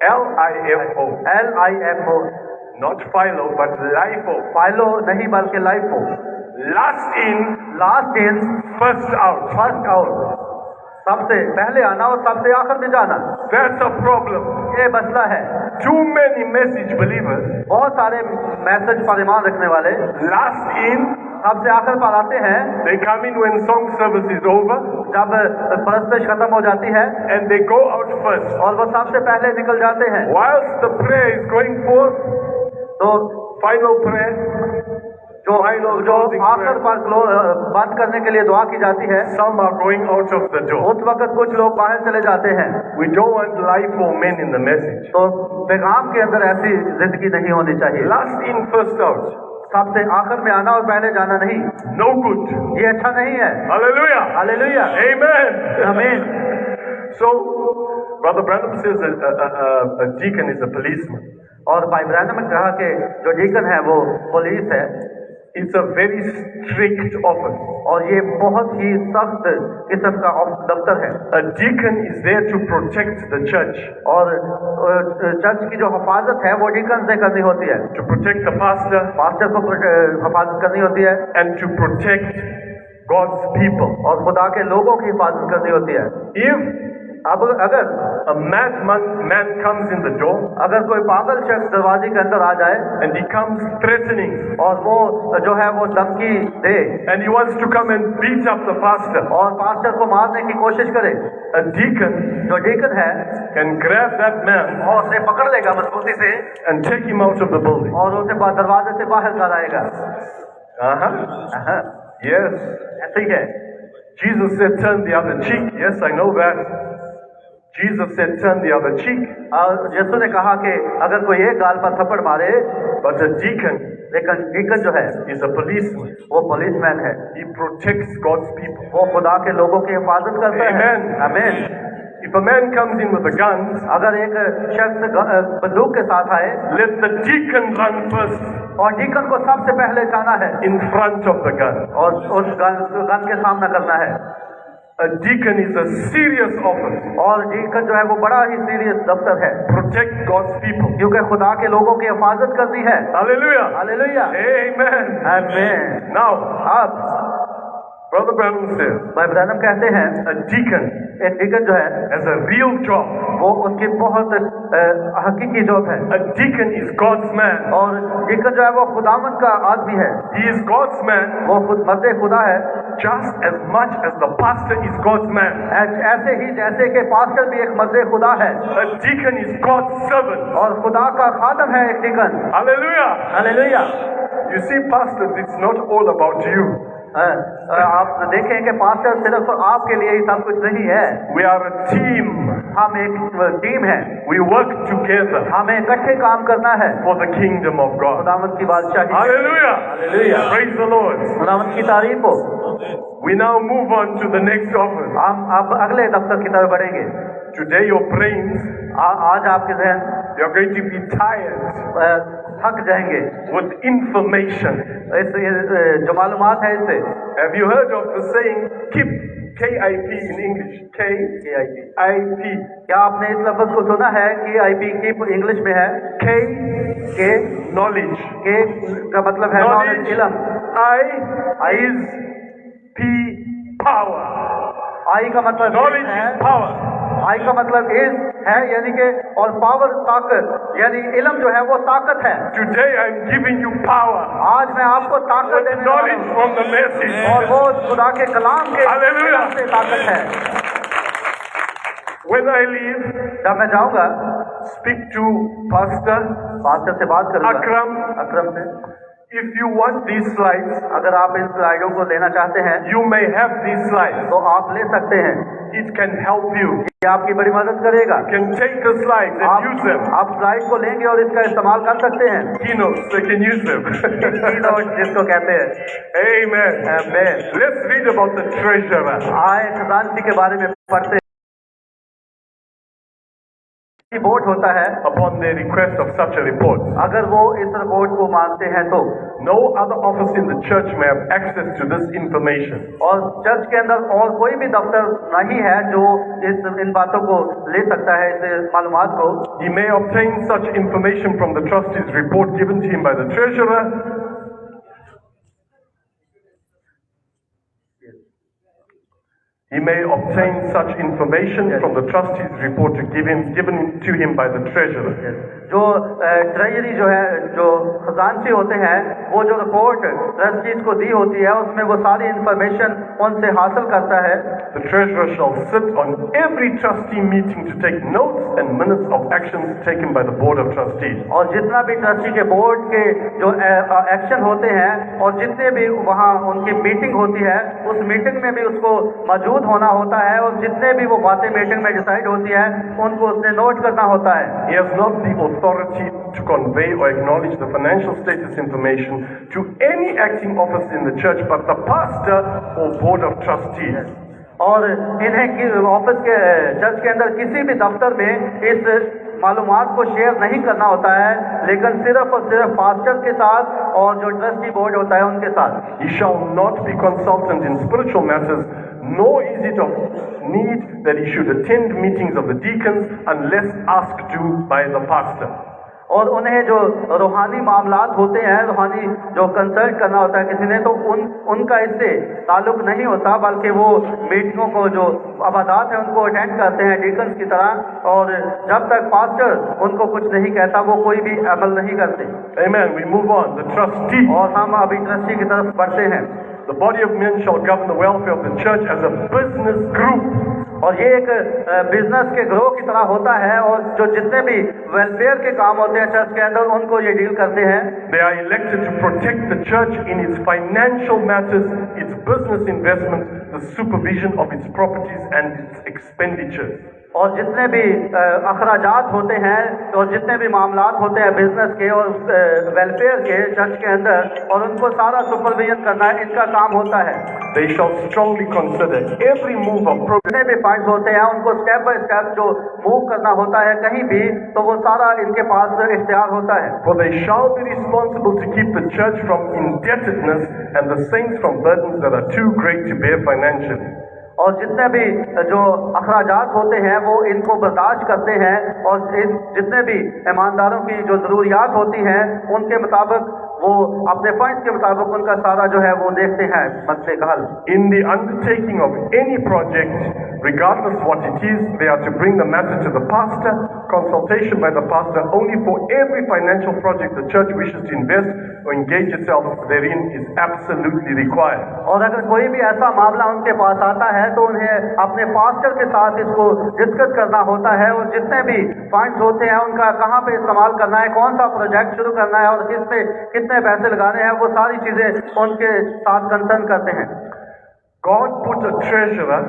L-I-F-O. LIFO, Not Philo, but LIFO. फाइलो नहीं बल्कि LIFO. Last in, last in, first out. First out, सबसे पहले आना और सबसे आखिर में जाना, That's a problem. ये मसला है। Too many message believers, बहुत सारे मैसेज पर ईमान रखने वाले last in, सबसे आखिर पर आते हैं they come in when song service is over, जब परस्पर खत्म हो जाती है and they go out first. और वो सबसे पहले निकल जाते हैं। Whilst the prayer is going forth, तो final prayer, जो आखिर पर बंद करने के लिए दुआ की जाती है, some are going out of the door. उस वक्त कुछ लोग बाहर चले जाते हैं। We don't want LIFO men in the message. तो पैगाम के अंदर ऐसी जिंदगी नहीं होनी चाहिए। Last in, first out. सबसे आखिर में आना और पहले जाना नहीं, No good. ये अच्छा नहीं है। Hallelujah. Hallelujah, Amen. आमीन। So, Brother Branham says a deacon is a policeman. और भाई ब्रैनम ने कहा कि जो डीकन है वो पुलिस है It's a very strict office. और ये बहुत ही सख्त किस्म का दफ्तर है। A deacon is there to protect the church, और चर्च की जो हिफाजत है वो डीकन से करनी होती है। to protect the pastor, pastor को हिफाजत करनी होती है and to protect God's people. और खुदा के लोगों की हिफाजत करनी होती है। If अब अगर a madman comes in the door अगर कोई पागल शख्स दरवाजे के अंदर आ जाए and he comes threatening और वो जो है वो धमकी दे and he wants to come and beat up the pastor, और पास्टर को मारने की कोशिश करे, a deacon जो डीकन है can grab that man और उसे पकड़ लेगा मजबूती से and take him out of the building. और उसे दरवाजे से बाहर कर आएगा। Yes. ऐसे ही है। Jesus said, turn the other cheek. Yes, I know that. Jesus said, turn the other cheek. और यीशु ने कहा कि अगर कोई एक गाल पर थप्पड़ मारे, But a deacon लेकिन डीकन जो है is a policeman. वो पुलिसमैन है, He protects God's people. वो खुदा के लोगों की हिफाजत करता है। Amen. आमीन। If a man comes in with a gun, अगर एक शख्स बंदूक के साथ आए let the deacon run first और डीकन को सबसे पहले जाना है in front of the gun. और उस गन के सामना करना है। A deacon is a serious office. और डीकन जो है वो बड़ा ही सीरियस दफ्तर है, Protect God's people. क्योंकि खुदा के लोगों की हिफाजत करनी है। Hallelujah. Hallelujah, Amen. आमीन। Now, अब Brother Branham says, भाई ब्रैनम कहते हैं a deacon एक डीकन जो है has a real job. वो उसकी बहुत हकीकी जॉब है, A deacon is God's man. और डीकन जो है वो खुदावन का आदमी है, He is God's man वो खुद मर्द खुदा है, just as much as the pastor is God's man. ऐसे ही जैसे कि पास्टर भी एक मर्द खुदा है, A deacon is God's servant. और खुदा का खादम है एक deacon. Hallelujah. Hallelujah. You see, pastors, it's not all about you. आप देखें कि पास्टर सिर्फ आपके लिए ही सब कुछ नहीं है, We are a team. हम एक टीम है, We work together हमें इकट्ठे काम करना है for the kingdom of God. खुदावंत की बादशाही। Hallelujah. Hallelujah. Praise the Lord. खुदावंत की तारीफ हो। We now move on to the next office. हम अब अगले दफ्तर की तरफ बढ़ेंगे। Today your brains, आज आपके जहन you're going to be tired थक जाएंगे with information. जो मालूमात है इससे। Have you heard of the saying KIP? KIP in English. KIP. क्या आपने इस लफ्ज को सुना है कि IP की इंग्लिश में है K के knowledge. के का मतलब है नॉलेज, Knowledge. इल्म। I is P power. आई का मतलब Knowledge है, is power. आई का मतलब इज है यानी कि, और पावर ताकत, यानी इल्म जो है वो ताकत है। Today I'm giving you power. आज मैं आपको ताकत देने वाला Knowledge हूं, from the message. और वो खुदा के कलाम के Hallelujah. से ताकत है। When I leave, जब मैं जाऊंगा speak to Pastor पास्टर से बात करूंगा, Akram से। If you want these slides, अगर आप इन स्लाइडों को लेना चाहते हैं you may have these slides. तो आप ले सकते हैं, It can help you. ये आपकी बड़ी मदद करेगा। You can take the slides and use them. आप स्लाइड को लेंगे और इसका इस्तेमाल कर सकते हैं। Keynotes, they can use them. Keynote जिसको कहते हैं। Amen. आमीन। Let's read about the treasurer. आए खजानची के बारे में पढ़ते हैं। रिपोर्ट होता है Upon the request of such a report, अगर वो इस रिपोर्ट को मानते हैं तो, no other office in the church may have access to this information. और चर्च के अंदर और कोई भी दफ्तर नहीं है जो इन बातों को ले सकता है, इस मालूमात को। He may obtain such information from the trustee's report given to him by the treasurer. He may obtain such information from the trustee's report given to him by the treasurer. जो ट्रेजरी जो है, जो खजानची होते हैं, वो जो report trustees को दी होती है उसमें वो सारी इंफॉर्मेशन उनसे हासिल करता है। The treasurer shall sit on every trustee meeting to take notes and minutes of actions taken by the board of trustees. और जितना भी ट्रस्टी के बोर्ड के जो एक्शन होते हैं और जितने भी वहाँ उनकी मीटिंग होती है, उस मीटिंग में भी उसको मौजूद होना होता है, और जितने भी वो बातें मीटिंग में डिसाइड होती है उनको उसने नोट करना होता है। He has not the authority to convey or acknowledge the financial status information to any acting office in the church but the pastor or board of trustees. और इन्हें ऑफिस के चर्च के अंदर किसी भी दफ्तर में इस मालूमात को शेयर नहीं करना होता है, लेकिन सिर्फ और सिर्फ पास्टर के साथ और जो ट्रस्टी बोर्ड होता है उनके साथ। He shall not be consultant in spiritual matters, nor is it of need that he should attend meetings of the deacons unless asked to by the pastor. और उन्हें जो रूहानी मामलात होते हैं, रूहानी जो कंसल्ट करना होता है किसी ने, तो उनका इससे ताल्लुक नहीं होता, बल्कि वो मीटिंगों को जो अबादात है उनको अटेंड करते हैं डीकन्स की तरह, और जब तक पास्टर उनको कुछ नहीं कहता वो कोई भी अमल नहीं करते। Amen. We move on. The trustee. और हम अभी ट्रस्टी की तरफ बढ़ते हैं। The body of men shall govern the welfare of the church as a business group. और ये एक बिजनेस के ग्रोह की तरह होता है, और जो जितने भी वेलफेयर के काम होते हैं चर्च के अंदर उनको ये डील करते हैं। They are elected to protect the church in its financial matters, its business investments, the supervision of its properties and its expenditures. और जितने भी अखराजात होते हैं और जितने भी मामलात होते हैं बिजनेस के और वेलफेयर के चर्च के अंदर, और उनको सारा सुपरविजन करना इनका काम होता है। They shall strongly consider every move of जितने भी पॉइंट्स होते हैं उनको स्टेप बाय स्टेप जो मूव करना होता है कहीं भी, तो वो सारा इनके पास इख्तियार होता है। For they shall be responsible to keep the church from indebtedness and the saints from burdens that are too great to bear financially. और जितने भी जो अखराजात होते हैं वो इनको बर्दाश्त करते हैं, और जितने भी ईमानदारों की जो ज़रूरियात होती हैं उनके मुताबिक वो अपने फंड्स के मुताबिक उनका सारा जो है वो देखते हैं मसले का हल। In the undertaking of any project, regardless what it is, they are to bring the matter to the pastor, consultation by the pastor only for every financial project the church wishes to invest or engage itself therein is absolutely required. और अगर कोई भी ऐसा मामला उनके पास आता है तो उन्हें अपने पास्टर के साथ इसको डिस्कस करना होता है, और जितने भी फंड्स होते हैं उनका कहाँ पे इस्तेमाल करना है, कौन सा प्रोजेक्ट शुरू करना है और किस पे कितने पैसे लगाने हैं, वो सारी चीजें उनके साथ कंसर्न करते हैं। God put a treasurer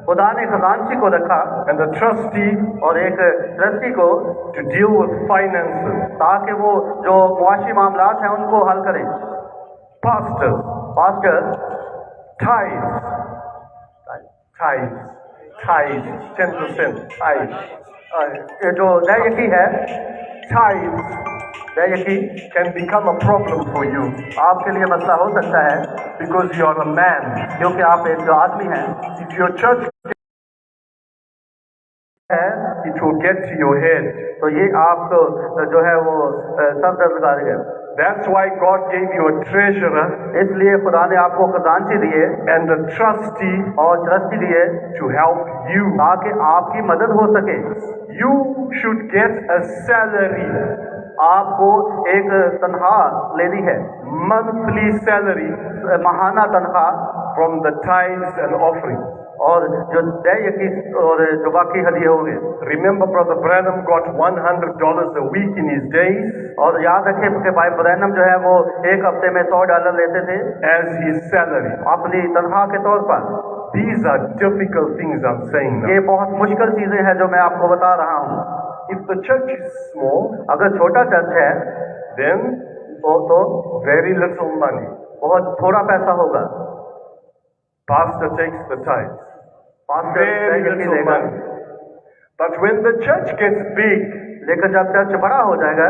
खुदा ने खजांची को रखा and a trustee और एक ट्रस्टी को, to deal with finances. ताकि वो जो मुआशी मामलात हैं उनको हल करें। Pastors, pastor tithes, 10%, tithes. ये जो दैयकी है, Tithes दैयकी can become a problem for you आपके लिए मसला हो सकता है because you are a man. क्योंकि आप एक जो आदमी हैं If your church है, it will get to your head. तो ये आपको जो है वो सब दर्द लगा देगा। That's why God gave you a treasurer इसलिए खुदा ने आपको खजांची दिए and a trustee और ट्रस्टी दिए to help you. ताकि आपकी मदद हो सके। You should get a salary, आपको एक तनख्वाह लेनी है, monthly salary माहाना तनख्वाह, from the tithes and offerings. और जो दैयकी और जो बाकी हदिये होंगे। Remember, Brother Branham got $100 a week in his days और याद रखें कि भाई ब्रैनम जो है वो एक हफ्ते में $100 लेते थे as his salary. अपनी तनख्वाह के तौर पर। These are difficult things I'm saying now. ये बहुत मुश्किल चीजें हैं जो मैं आपको बता रहा हूँ। If the church is small, अगर छोटा चर्च है then तो very little money. बहुत थोड़ा पैसा होगा। Pastor takes the tithes. Pastor Very दैयकी little लेगा। money. But when the church gets big, लेकिन जब चर्च बड़ा हो जाएगा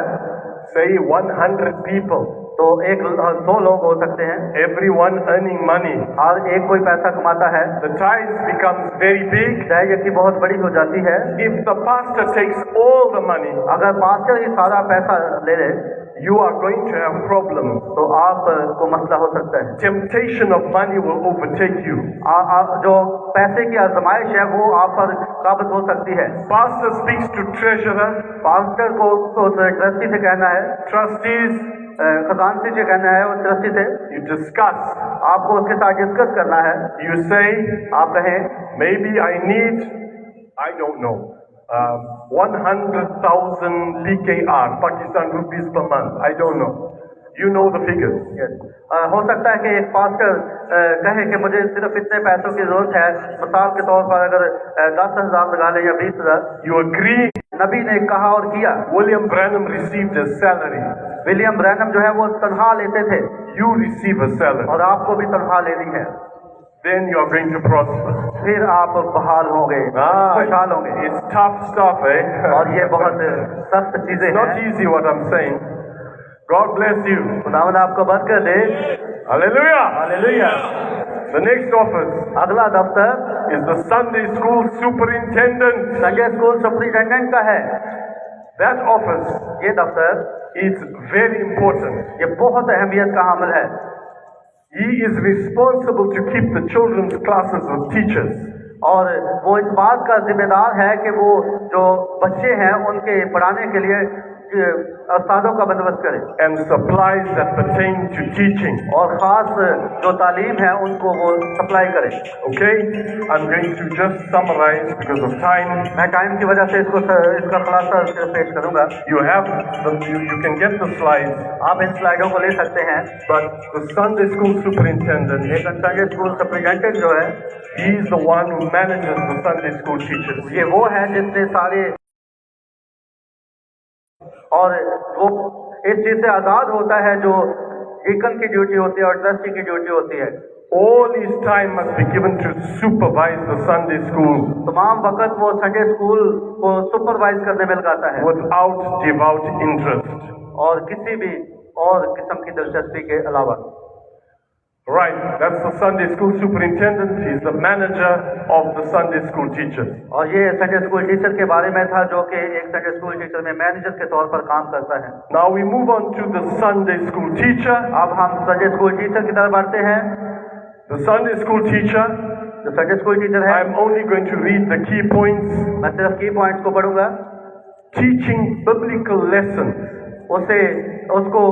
say 100 people, तो 100 लोग हो सकते हैं, everyone earning money, और एक कोई पैसा कमाता है, the tithes becomes very big. दैयकी बहुत बड़ी हो जाती है। If the pastor takes all the money, अगर पास्टर ही सारा पैसा ले ले you are going to have problems. तो आपको मसला हो सकता है। Temptation of money will overtake you. जो पैसे की आजमाइश है वो आप पर काबज हो सकती है। Pastor speaks to treasurer, pastor को ट्रस्टी से कहना है, trustees, खजांची से कहना है और ट्रस्टी से you discuss. आपको उसके साथ डिस्कस करना है। You say, आप कहें maybe I need, I don't know, 100,000 PKR, Pakistan rupees per month. I don't know. You know the figures. हो सकता है कि एक पास्टर कहे कि मुझे सिर्फ इतने पैसों की जरूरत है। मिसाल के तौर पर अगर 10,000 लगा लें या 20,000। You agree. नबी ने कहा और किया। William Branham received a salary. William Branham जो है वो तनख्वाह लेते थे। You receive a salary. और आपको भी तनख्वाह लेनी है। Then you are going to prosper. फिर आप बहाल होंगे, खुशहाल होंगे। It's tough stuff, eh? और ये बहुत सख्त चीजें It's not हैं। easy what I'm saying. God bless you. खुदावंद आपको बरकत दे। Hallelujah. Hallelujah. The next office अगला दफ्तर is the Sunday school superintendent. Sunday school superintendent का है। That office ये दफ्तर is very important. ये बहुत अहमियत का हामिल है। He is responsible to keep the children's classes with teachers. और वो इस बात का जिम्मेदार है कि वो जो बच्चे हैं उनके पढ़ाने के लिए उस्तादों का बंदोबस्त करे and supplies that pertain to teaching. और खास जो तालीम है उनको वो सप्लाई करे। Okay, I'm going to just summarize because of time. मैं टाइम की वजह से इसका खुलासा पेश करूंगा। You can get the slides, आप इन स्लाइडों को ले सकते हैं। but the Sunday school superintendent, एक संडे स्कूल सुपरिटेंडेंट जो है, he is the one who manages the Sunday school teachers. ये वो है जिसने सारे और वो इस चीज से आजाद होता है जो डीकन की ड्यूटी होती है और ट्रस्टी की ड्यूटी होती है। All his time must be given to supervise the Sunday school तमाम वक्त वो संडे स्कूल को सुपरवाइज करने में लगाता है without devout interest. और किसी भी और किस्म की दिलचस्पी के अलावा। Right, that's the Sunday school superintendent. He's the manager of the Sunday school teachers. और ये संडे स्कूल टीचर के बारे में था, जो कि एक संडे स्कूल टीचर में मैनेजर के तौर पर काम करता है। Now we move on to the Sunday school teacher. अब हम संडे स्कूल टीचर की तरफ बढ़ते हैं। The Sunday school teacher, जो संडे स्कूल टीचर है, I'm only going to read the key points. मैं सिर्फ की पॉइंट्स को पढ़ूंगा। Teaching biblical lessons. उसको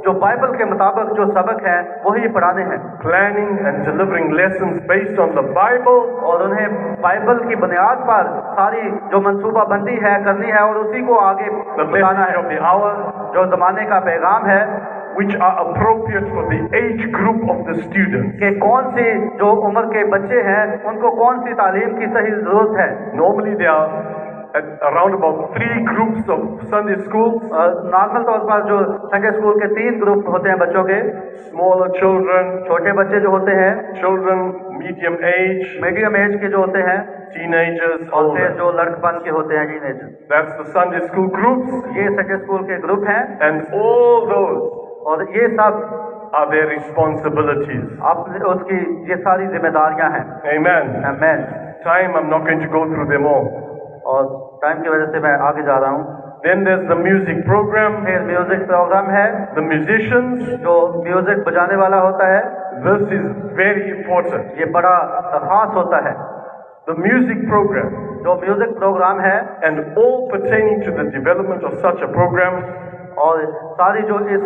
जो बाइबल के मुताबिक जो सबक है वही पढ़ाने हैं। Planning and delivering lessons based on the Bible. और उन्हें बाइबल की बुनियाद पर सारी जो मंसूबाबंदी है करनी है और उसी को आगे The बताना message है, of the hour, जो जमाने का पैगाम है which are appropriate for the age group of the students. कि कौन सी जो उम्र के बच्चे हैं उनको कौन सी तालीम की सही जरूरत है। Normally there are around about 3 groups of Sunday schools. Normal तौर पर जो संडे स्कूल के 3 ग्रुप होते हैं बच्चों के। Smaller children, छोटे बच्चे जो होते हैं, children medium age, medium age के जो होते हैं, teenagers, और फिर older. जो लड़कपन के होते हैं, teenager. That's the Sunday school groups. ये संडे स्कूल के ग्रुप हैं And all those और ये सब are their responsibilities. अपने उसकी ये सारी जिम्मेदारियां हैं। Amen. आमीन। Time, I'm not going to go through them all. और टाइम की वजह से मैं आगे जा रहा हूँ। Then there's the music program. फिर म्यूजिक प्रोग्राम है, The musicians, जो म्यूजिक बजाने वाला होता है, this is very important. ये बड़ा खास होता है। The music program जो म्यूजिक प्रोग्राम है and all pertaining to the development of such a program और सारी जो इस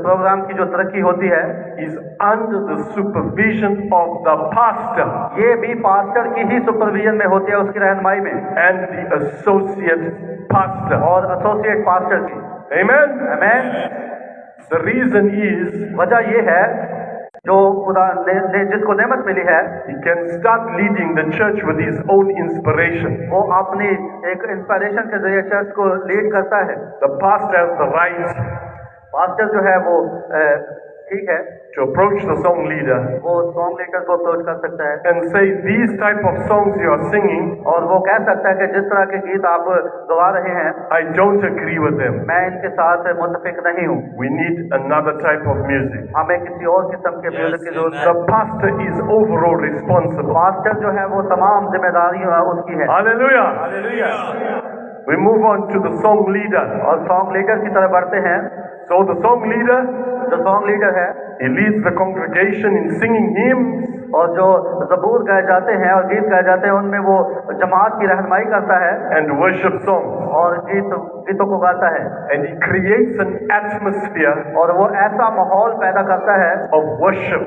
प्रोग्राम की जो तरक्की होती है, is under the supervision of the pastor ये भी पास्टर की ही सुपरविजन में होती है, उसकी रहनुमाई में, and the associate pastor. और एसोसिएट पास्टर की। Amen. आमीन। The reason is वजह ये है, जो खुदा ने जिसको नेमत मिली है, he can start leading the church with his own inspiration. वो अपनी एक इंस्पिरेशन के जरिए चर्च को लीड करता है। The pastor has the right pastor जो है वो ठीक है, to approach the song leader वो सॉन्ग लीडर को अप्रोच कर सकता है and say, these type of songs you are singing, और वो कह सकता है कि जिस तरह के गीत आप गवा रहे हैं, I don't agree with them. मैं इनके साथ मुत्तफिक नहीं हूँ, We need another type of music. हमें किसी और किस्म के म्यूजिक की जरूरत है। The pastor is overall responsible. Pastor जो है वो तमाम जिम्मेदारी उसकी है। Hallelujah. Hallelujah. We move on to the song leader. और सॉन्ग लीडर की तरफ बढ़ते हैं। So the song leader, जो सॉन्ग लीडर है, he leads the congregation in singing hymns, और जो ज़बूर गाए जाते हैं और गीत गाए जाते हैं उनमें वो जमात की रहनुमाई करता है and worship songs. और गीतों को गाता है, And he creates an atmosphere और वो ऐसा माहौल पैदा करता है of worship.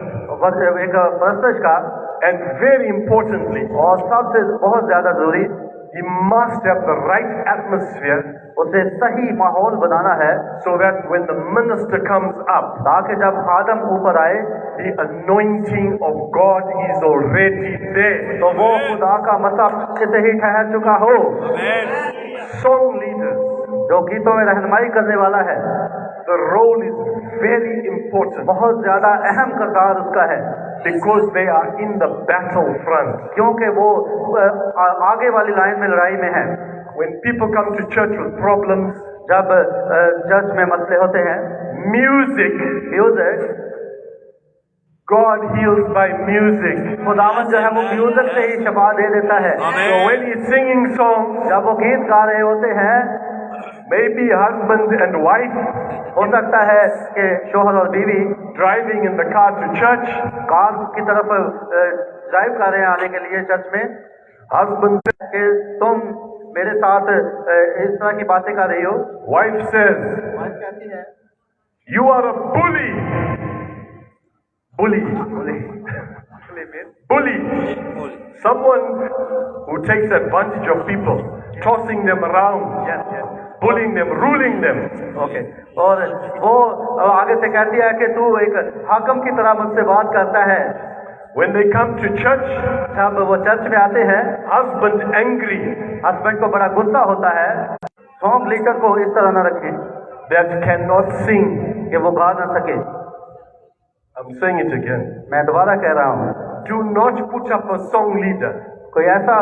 एक परस्तिश का। And very importantly, और सबसे बहुत ज्यादा जरूरी, he must have the right atmosphere उसे सही माहौल बनाना है, so that when the minister comes up, ताकि जब खादम ऊपर आए the anointing of God is already there. तो वो खुदा का मसा से ही ठहर चुका हो। Song leaders, जो गीतों में रहनुमाई करने वाला है, the role is very important बहुत ज्यादा अहम किरदार उसका है, because they are in the battlefront. क्योंकि वो आगे वाली लाइन में लड़ाई में है। When people come to church with problems, जब चर्च में मसले होते हैं, music, God heals by music. खुदावन जो है वो म्यूजिक से ही शफा दे देता है। So when he's singing songs, जब वो गीत गा रहे होते हैं, maybe husband and wife हो सकता है कि शोहर और बीवी driving in the car to church, car की तरफ ड्राइव कर रहे हैं आने के लिए चर्च में, husband, कि तुम मेरे साथ इस तरह की बातें कर रही हो। wife says, वाइफ कहती है, you are a bully. Bully. Bully. Someone who takes advantage of people, tossing them around, bullying them, ruling them. Okay, और वो आगे से कहती है कि तू एक हाकम की तरह मुझसे बात करता है। When they come to church, जब वो चर्च में आते हैं, husband angry, हस्बैंड को बड़ा गुस्सा होता है, सॉन्ग लीडर को इस तरह न रखें that cannot sing. कि वो गा ना सके। I'm saying it again. मैं दोबारा कह रहा हूँ, Do not put up a song leader कोई ऐसा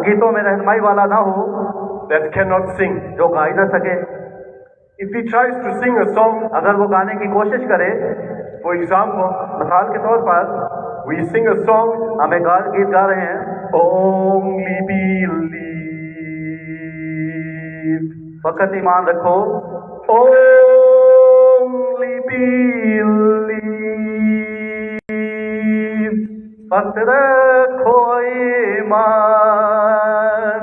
गीतों में रहनुमाई वाला ना हो that cannot sing. जो गा ही ना सके। If he tries to sing a song अगर वो गाने की कोशिश करे For example, मिसाल के तौर पर we sing a song, हम एक गीत गा रहे हैं, only believe. फकत ईमान रखो, Only believe. फकत रखो ईमान।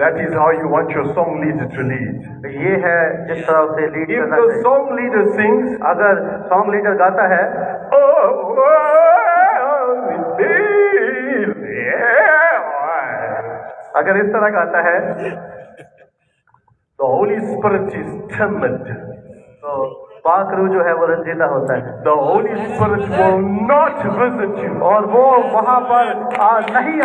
That is how you want your song leader to lead. ये है जिस तरह उसे लीड If करना the चाहिए। song leader sings, अगर सॉन्ग लीडर गाता है, only believe. अगर इस तरह गाता है, The Holy Spirit is timid. तो पाक रूह जो है वो रंजीदा होता है, The Holy Spirit will not visit you. और वो वहां पर नहीं आ।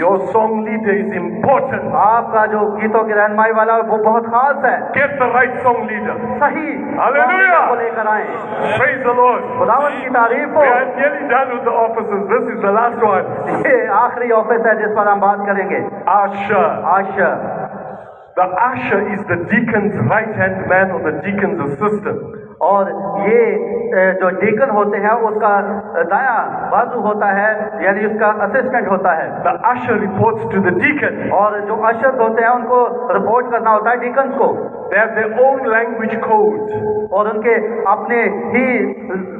Your song leader is important. आपका जो गीतों की रहनुमाई वाला है, वो बहुत खास है। Get the right song leader. सही Hallelujah. को लेकर आए। Praise the Lord. खुदावन की तारीफ हो। We are nearly done with the offices. This is the last one. ये आखिरी ऑफिस है जिस पर हम बात करेंगे। Usher. Asha, The usher is the deacon's right-hand man or the deacon's assistant. और ये जो डीकन होते हैं उसका दायां बाजू होता है, यानी उसका असिस्टेंट होता है। The usher reports to the deacon. और जो अशर्स होते हैं उनको रिपोर्ट करना होता है डीकन्स को। They have their own language code. और उनके अपने ही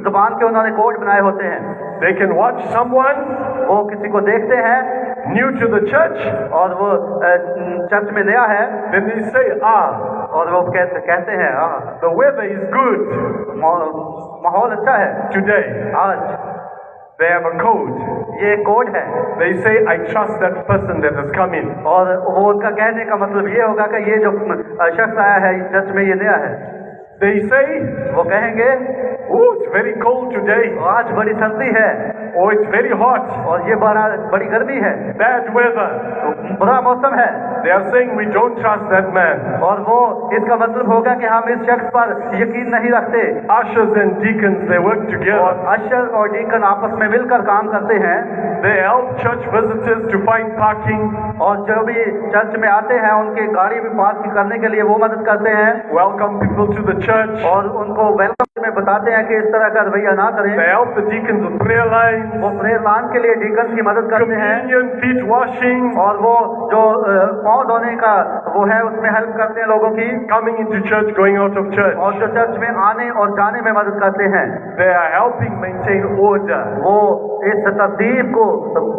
जुबान के उन्होंने कोड बनाए होते हैं। They can watch someone वो किसी को देखते हैं new to the church, और वो चर्च में नया है, then they say, और वो कहते हैं the weather is good माहौल अच्छा है today. आज। They have a code. ये कोड है, They say, I trust that person that has come in. और वो उनका कहने का मतलब ये होगा कि ये जो शख्स आया है चर्च में ये नया है। They say, वो कहेंगे oh, it's very cold today. आज बड़ी सर्दी है, Oh, it's very hot. और ये बड़ी गर्मी है, Bad weather. बुरा मौसम है। They are saying, we don't trust that man. और वो इसका मतलब होगा कि हम इस शख्स पर यकीन नहीं रखते। Ushers and deacons, they work और together. अशर और डीकन आपस में मिलकर काम करते हैं, They help church visitors to find parking, और जो भी चर्च में आते हैं उनकी गाड़ी भी पार्क करने के लिए वो मदद करते हैं, welcome people to the church. और उनको वेलकम में बताते हैं कि इस तरह का रवैया ना करें। They help the deacons with prayer lines, वो प्रेयर लाइन के लिए डीकन की मदद करते हैं, communion, feet washing, और वो जो पाँव धोने का वो है उसमें हेल्प करते हैं लोगों की, coming into church, going out of church. और जो चर्च में आने और जाने में मदद करते हैं। They are helping maintain order, वो इस तरतीब को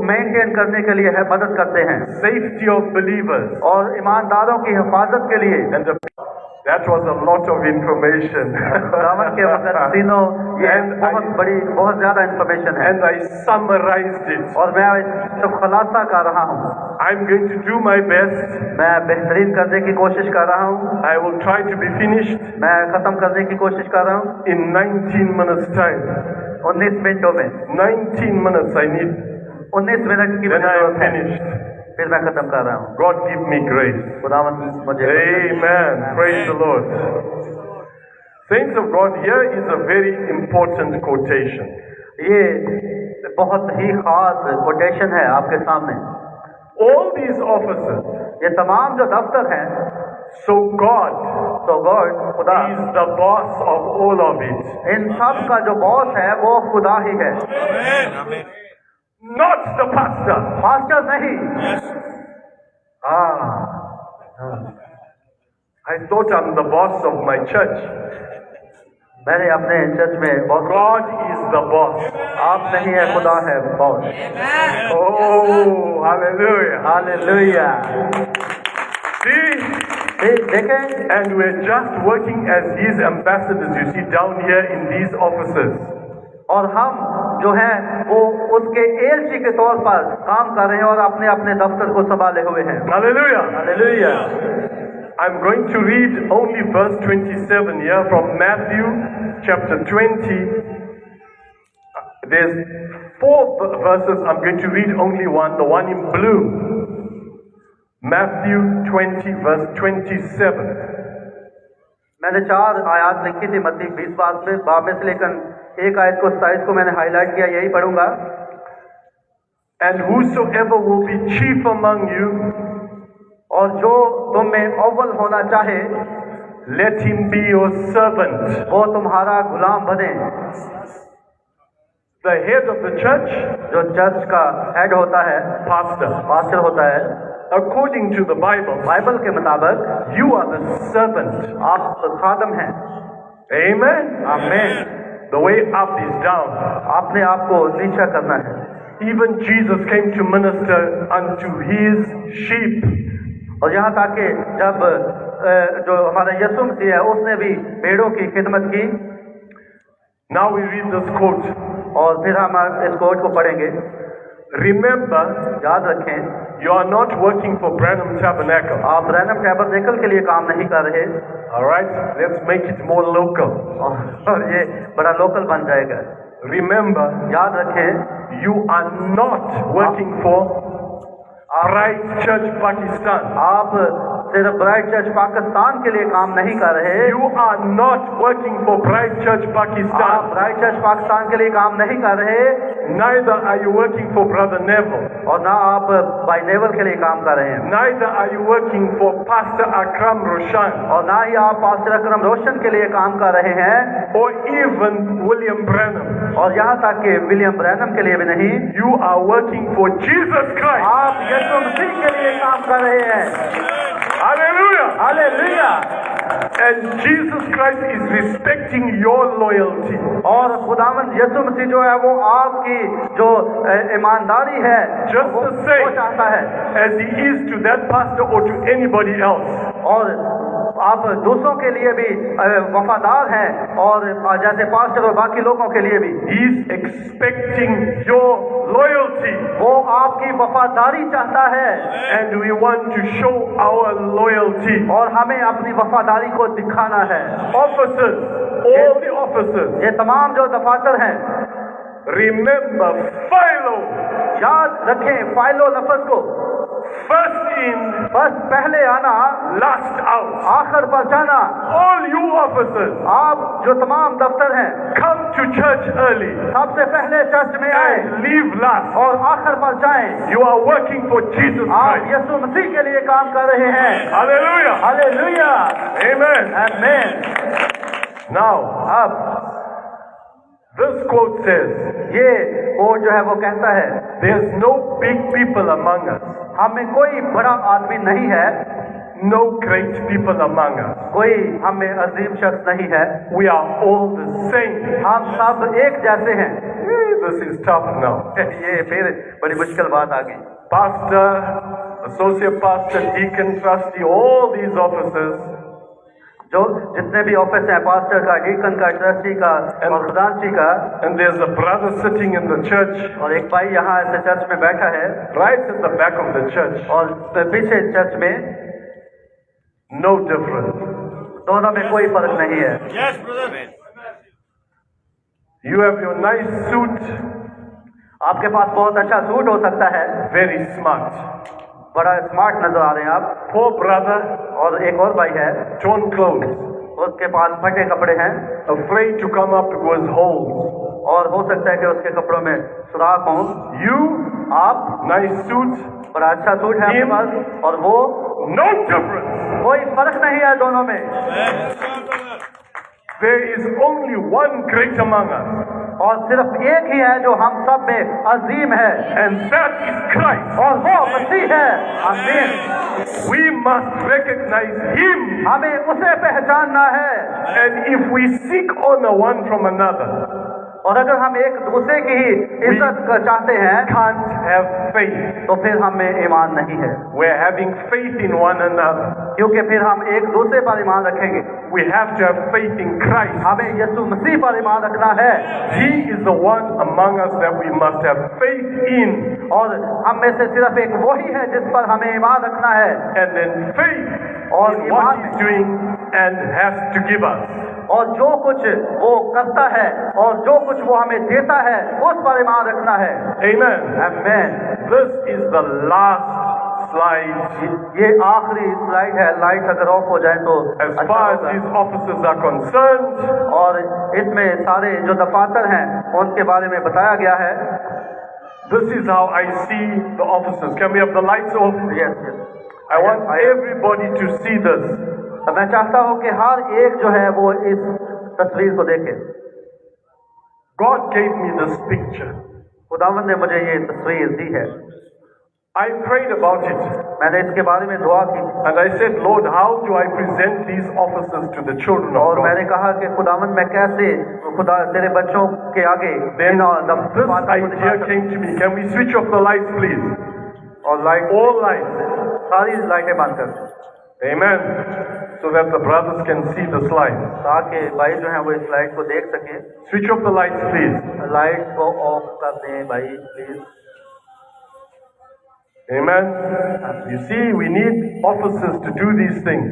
मेंटेन करने के लिए है मदद करते हैं, safety of believers. और ईमानदारों की हिफाजत के लिए। And that was a lot of information. खुदावंद के मुकद्दसीनों, ये बहुत ज्यादा इंफॉर्मेशन है, And I summarized it. और मैं इसका खुलासा कर रहा हूँ। I'm going to do my best. मैं बेहतरीन करने की कोशिश कर रहा हूँ, I will try to be finished मैं खत्म करने की कोशिश कर रहा हूँ in 19 minutes time. 19 मिनटों में। 19 minutes I need. 19 मिनट की Then I am जरूरत है, finished. फिर मैं खत्म कर रहा हूँ। God give me grace. खुदावंद मुझे Amen. Praise the Lord. Saints of God, here is a very important quotation. ये बहुत ही खास कोटेशन है आपके सामने। All these offices, ये तमाम जो दफ्तर हैं, so God तो गॉड खुदा is the boss of all of it. इन सब का जो बॉस है वो खुदा ही है, Not the pastor. मास्टर नहीं। I thought I'm the boss of my church. मैंने अपने चर्च में बहुत, God is the boss. आप नहीं है, खुदा है boss. Oh, hallelujah. Hallelujah. See? देखें, And we're just working as his ambassadors, you see, down here in these offices. और हम जो हैं वो उसके एलची के तौर पर काम कर रहे हैं और अपने अपने दफ्तर को संभाले हुए हैं। Hallelujah. Hallelujah. I'm going to read only verse 27 here from Matthew chapter 20. There's 4 verses. I'm going to read only one, the one in blue. Matthew 20 verse 27. मैंने 4 आयत लिखी थी मत्ती 20 बाब में से, लेकिन एक आयत को 27 को मैंने हाईलाइट किया, यही पढ़ूंगा। And whosoever will be chief among you, और जो तुम में अव्वल होना चाहे, Let him be your servant. वो तुम्हारा गुलाम बने। The head of the church, जो चर्च का हेड होता है, pastor. पास्टर होता है, According to the Bible, Bible के मुताबिक you are the servant. आप खादम हैं। Amen. आमीन। The way up is down. अपने आप को नीचा करना है। Even Jesus came to minister unto his sheep. और यहाँ तक कि जब जो हमारा यीशु मसीह है उसने भी भेड़ों की खिदमत की। Now we read this quote. और फिर हम इस कोट को पढ़ेंगे। Remember, याद रखें, you are not working for Branham Tabernacle. आप ब्रैनम टैबरनेकल के लिए काम नहीं कर रहे। All right, let's make it more local. और ये बड़ा लोकल बन जाएगा। Remember, याद रखें, you are not working for Bright Church Pakistan. आप सिर्फ ब्राइट चर्च पाकिस्तान के लिए काम नहीं कर रहे। You are not working for Bright Church आप Pakistan. ब्राइट चर्च पाकिस्तान के लिए काम नहीं कर रहे, Neither are you working for Brother Neville. और ना आप बाई नेवल के लिए काम कर रहे हैं, Neither are you working for Pastor Akram Roshan और ना ही आप पास्टर अकरम रोशन के लिए काम कर रहे हैं, or even William Branham. और यहाँ तक कि विलियम ब्रैनम के लिए भी नहीं। You are working for Jesus Christ. आप यीशु मसीह के लिए काम कर रहे हैं। Hallelujah. Hallelujah. And Jesus Christ is respecting your loyalty. और खुदावंद यीशु मसीह जो है वो आपकी जो ईमानदारी है Just वो the same चाहता है, as he is to that pastor or to anybody else. और आप दूसरों के लिए भी वफादार हैं, और जैसे पास्टर और बाकी लोगों के लिए भी He is expecting your loyalty. वो आपकी वफादारी चाहता है, And we want to show our loyalty. और हमें अपनी वफादारी को दिखाना है। Officers, all the officers, ये तमाम जो दफातर हैं, remember Philo, याद रखें फाइलो लफ्ज को, first in, बस पहले आना last out. आखिर पर जाना। All you officers, आप जो तमाम दफ्तर हैं come to church early सबसे पहले चर्च में आए and leave last. और आखिर पर जाएं। You are working for Jesus आप Christ. यीशु मसीह के लिए काम कर रहे हैं। Hallelujah. हालेलुया। Amen. आमीन। Now, अब this quote says, ये वो जो है वो कहता है, there's no big people among us, हमें कोई बड़ा आदमी नहीं है, no great people among us. कोई हमें अजीम शख्स नहीं है, We are all the same. हम सब एक जैसे हैं। This is tough now. ये फिर बड़ी मुश्किल बात आ गई। Pastor, associate pastor, deacon, trustee, all these officers, जो जितने भी ऑफिस हैं, पास्टर का, डीकन का, ट्रस्टी का और खजांची का, and there's a brother sitting in the church, और एक भाई यहाँ ऐसे चर्च में बैठा है, right at the back of the church. और पीछे चर्च में, No difference. दोनों में कोई फर्क नहीं है। Yes, brother. You have your nice suit, आपके पास बहुत अच्छा सूट हो सकता है, very smart. बड़ा स्मार्ट नजर आ रहे हैं आप, Poor brother, और एक और भाई है, torn clothes, उसके पास फटे कपड़े हैं, afraid to come up because holes. और हो सकता है कि उसके कपड़ों में सुराख हों। You, आप, nice suit, बड़ा अच्छा सूट है आपके पास, और वो, no difference. कोई फर्क नहीं है दोनों में। There is only one great among us, और सिर्फ एक ही है जो हम सब में अजीम है, and that is Christ. और वो मसीह है। आमीन। We must recognize Him. हमें उसे पहचानना है, And if we seek honor one from another, और अगर हम एक दूसरे की ही इज्जत चाहते हैं can't have faith. तो फिर हमें ईमान नहीं है, We're having faith in one another. क्योंकि फिर हम एक दूसरे पर ईमान रखेंगे। We have to have faith in Christ. हमें यीशु मसीह पर ईमान रखना है, He is the one among us that we must have faith in. और हम में से सिर्फ एक वही है जिस पर हमें ईमान रखना है, And then faith और in what He's doing and has to give us. और जो कुछ वो करता है और जो कुछ वो हमें देता है उस पर ईमान रखना है। Amen. आमीन। This is the last slide. ये आखिरी स्लाइड है, लाइट अगर ऑफ हो जाए तो As अच्छा far as होगा। these officers are concerned, और इसमें सारे जो दफातर हैं उनके बारे में बताया गया है। this is how I see the officers. Can we have the lights off? Yes, yes. I want everybody to see this. तो मैं चाहता हूँ कि हर एक जो है वो इस तस्वीर को देखे। God gave me this picture. खुदावंद ने मुझे ये तस्वीर दी है। I prayed about it. मैंने इसके बारे में दुआ की And I said, Lord, how do I present these offices to the children of और God? मैंने कहा कि खुदावंद मैं कैसे खुदा तेरे बच्चों के आगे Then this बात को idea दिखा came to me. Can we switch off the lights, please? और लाइट All lights. सारी लाइटें बंद कर, Amen. So that the brothers can see the slide. ताकि भाई जो है वो इस लाइट को देख सके। Switch off the lights, please. Light को ऑफ कर दें भाई please. Amen. You see, we need officers to do these things.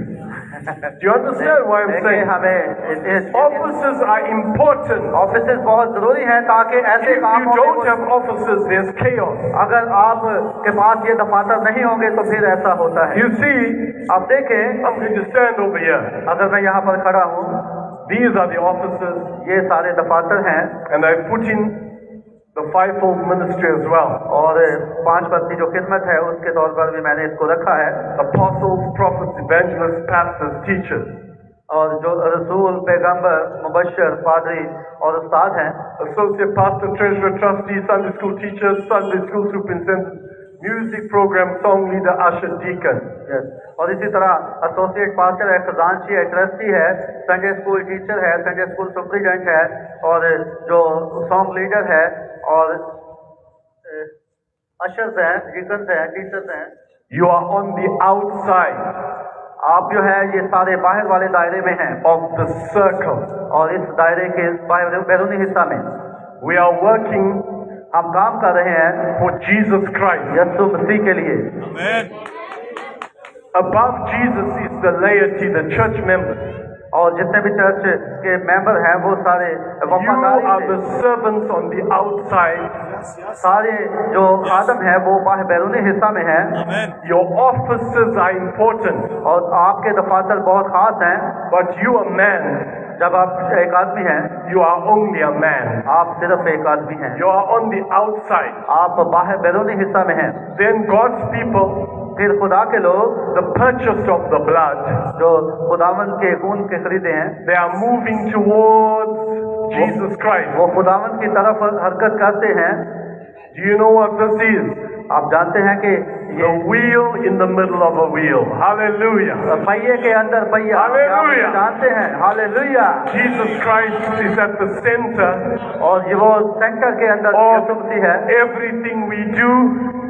Do you understand what I'm देखिए saying? हमें Officers are important. ऑफिसेस बहुत जरूरी है ताकि ऐसे If काम you हों don't कि have officers, there's chaos. अगर आप के पास ये दफातर नहीं होंगे तो फिर ऐसा होता है। You see, आप देखें, I'm going to stand over here. अगर मैं यहाँ पर खड़ा हूँ, These are the officers, ये सारे दफातर हैं and I put in the fivefold ministry as well. और 5 पत्ती जो खिदमत है उसके तौर पर भी मैंने इसको रखा है। Apostles, prophets, evangelists, pastors, teachers. और जो रसूल, पैगंबर, मुबश्शिर, पादरी और उस्ताद हैं, Associate pastor, treasurer, trustee, Sunday school teachers, Sunday school superintendent, music program, song leader, usher, deacon. और इसी तरह एसोसिएट पास्टर है, खजांची है, ट्रस्टी है, संडे स्कूल टीचर है, संडे स्कूल सुप्रिटेंडेंट है और जो सॉन्ग लीडर है और अशर्स हैं, डीकन्स हैं, टीचर्स हैं। You are on the outside आप जो है ये सारे बाहर वाले दायरे में हैं of the circle. और इस दायरे के बैरूनी हिस्सा में We are working हम काम कर रहे हैं for Jesus Christ. यीशु मसीह के लिए। Above Jesus is the laity, the church members. और जितने भी चर्च के मेंबर हैं वो सारे You वफादारी are से, the servants on the outside. सारे जो खादम है वो बाहर बैरूनी हिस्सा में हैं Your offices are important, और आपके दफातर बहुत खास हैं। but you are man. जब आप एक आदमी हैं, You are only a man. आप सिर्फ एक आदमी हैं, You are on the outside. आप बाहर बैरूनी हिस्सा में हैं। Then God's people, फिर खुदा के लोग the purchased of the blood, जो खुदावन के खून के खरीदे हैं, they are moving towards Jesus Christ. वो खुदावन की तरफ हरकत करते हैं। Do you know what this is? आप जानते हैं कि The wheel in the middle of a wheel. Hallelujah. पहिए के अंदर पहिया, Hallelujah. आप जानते हैं, hallelujah. Jesus Christ is at the center और ये वो सेंटर के अंदर of यीशु मसीह है, everything we do,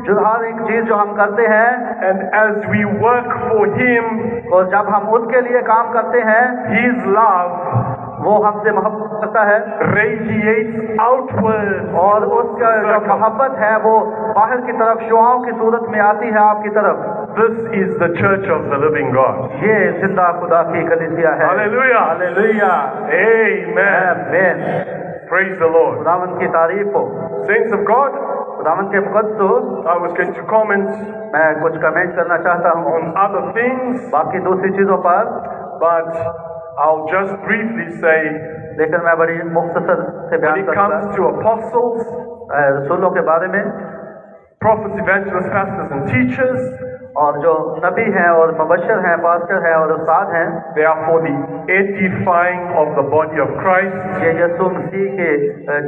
जो हर एक चीज जो हम करते हैं and as we work for Him, और जब हम उसके लिए काम करते हैं, His love वो हमसे मोहब्बत करता है radiates outward. और उसका जो मोहब्बत है वो बाहर की तरफ शुआओं की सूरत में आती है आपकी तरफ। This is the church of the living God. ये जिंदा खुदा की कलीसिया है। Hallelujah. Hallelujah, Amen. आमीन। Praise the Lord. खुदावंद की तारीफ हो। Saints of God, खुदावंद के मुकद्दसो, I was going to comment मैं कुछ कमेंट करना चाहता हूँ on other things, बाकी दूसरी चीजों पर, but I'll just briefly say, लेकिन मैं बड़ी मुख्तसर से when बयान it करूंगा comes to apostles, रसूलों के बारे में prophets, evangelists, pastors, and teachers, और जो नबी हैं और मुबश्शिर हैं, पास्टर हैं और उस्ताद हैं, they are for the edifying of the body of Christ, ये यीशु मसीह के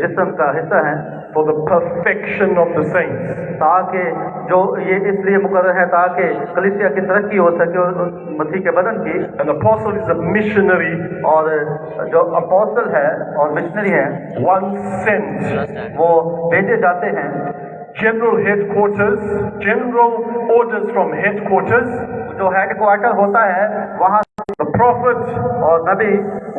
जिस्म का हिस्सा हैं, for the perfection of the saints. ताकि जो ये इसलिए मुकर्रर है ताकि कलीसिया की तरक्की हो सके और मसीह के बदन की। An apostle is a missionary, और जो अपोस्टल है और मिशनरी है one sent. वो भेजे जाते हैं। General headquarters, general orders from headquarters. जो हेडक्वार्टर होता है वहाँ The prophet, और नबी,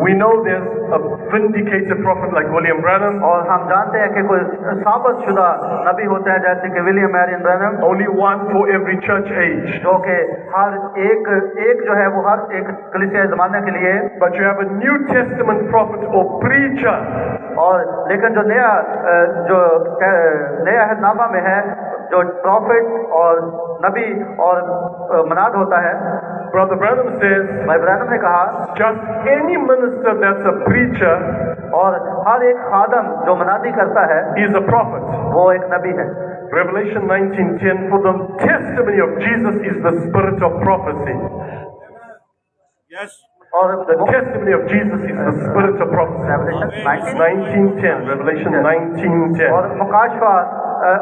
we know there's a vindicated prophet like William Branham. और हम जानते हैं कि कोई साबित शुदा नबी होते हैं जैसे कि William Marion Branham, Only one for every church age. जो कि हर एक जो है वो हर एक कलीसिया ज़माने के लिए। But you have a New Testament prophet or preacher. और लेकिन जो नया नामा में है जो प्रॉफिट और नबी और मनाद होता है। Brother Branham says, भाई ब्रैनम ने कहा just any minister that's a preacher और हर एक खादम जो मनादी करता है is a prophet. वो एक nabī है। Revelation 19:10, for the testimony of Jesus is the spirit of prophecy. और The testimony of Jesus is the spirit of prophecy. Revelation 19:10. Revelation 19:10. और मुकाशवा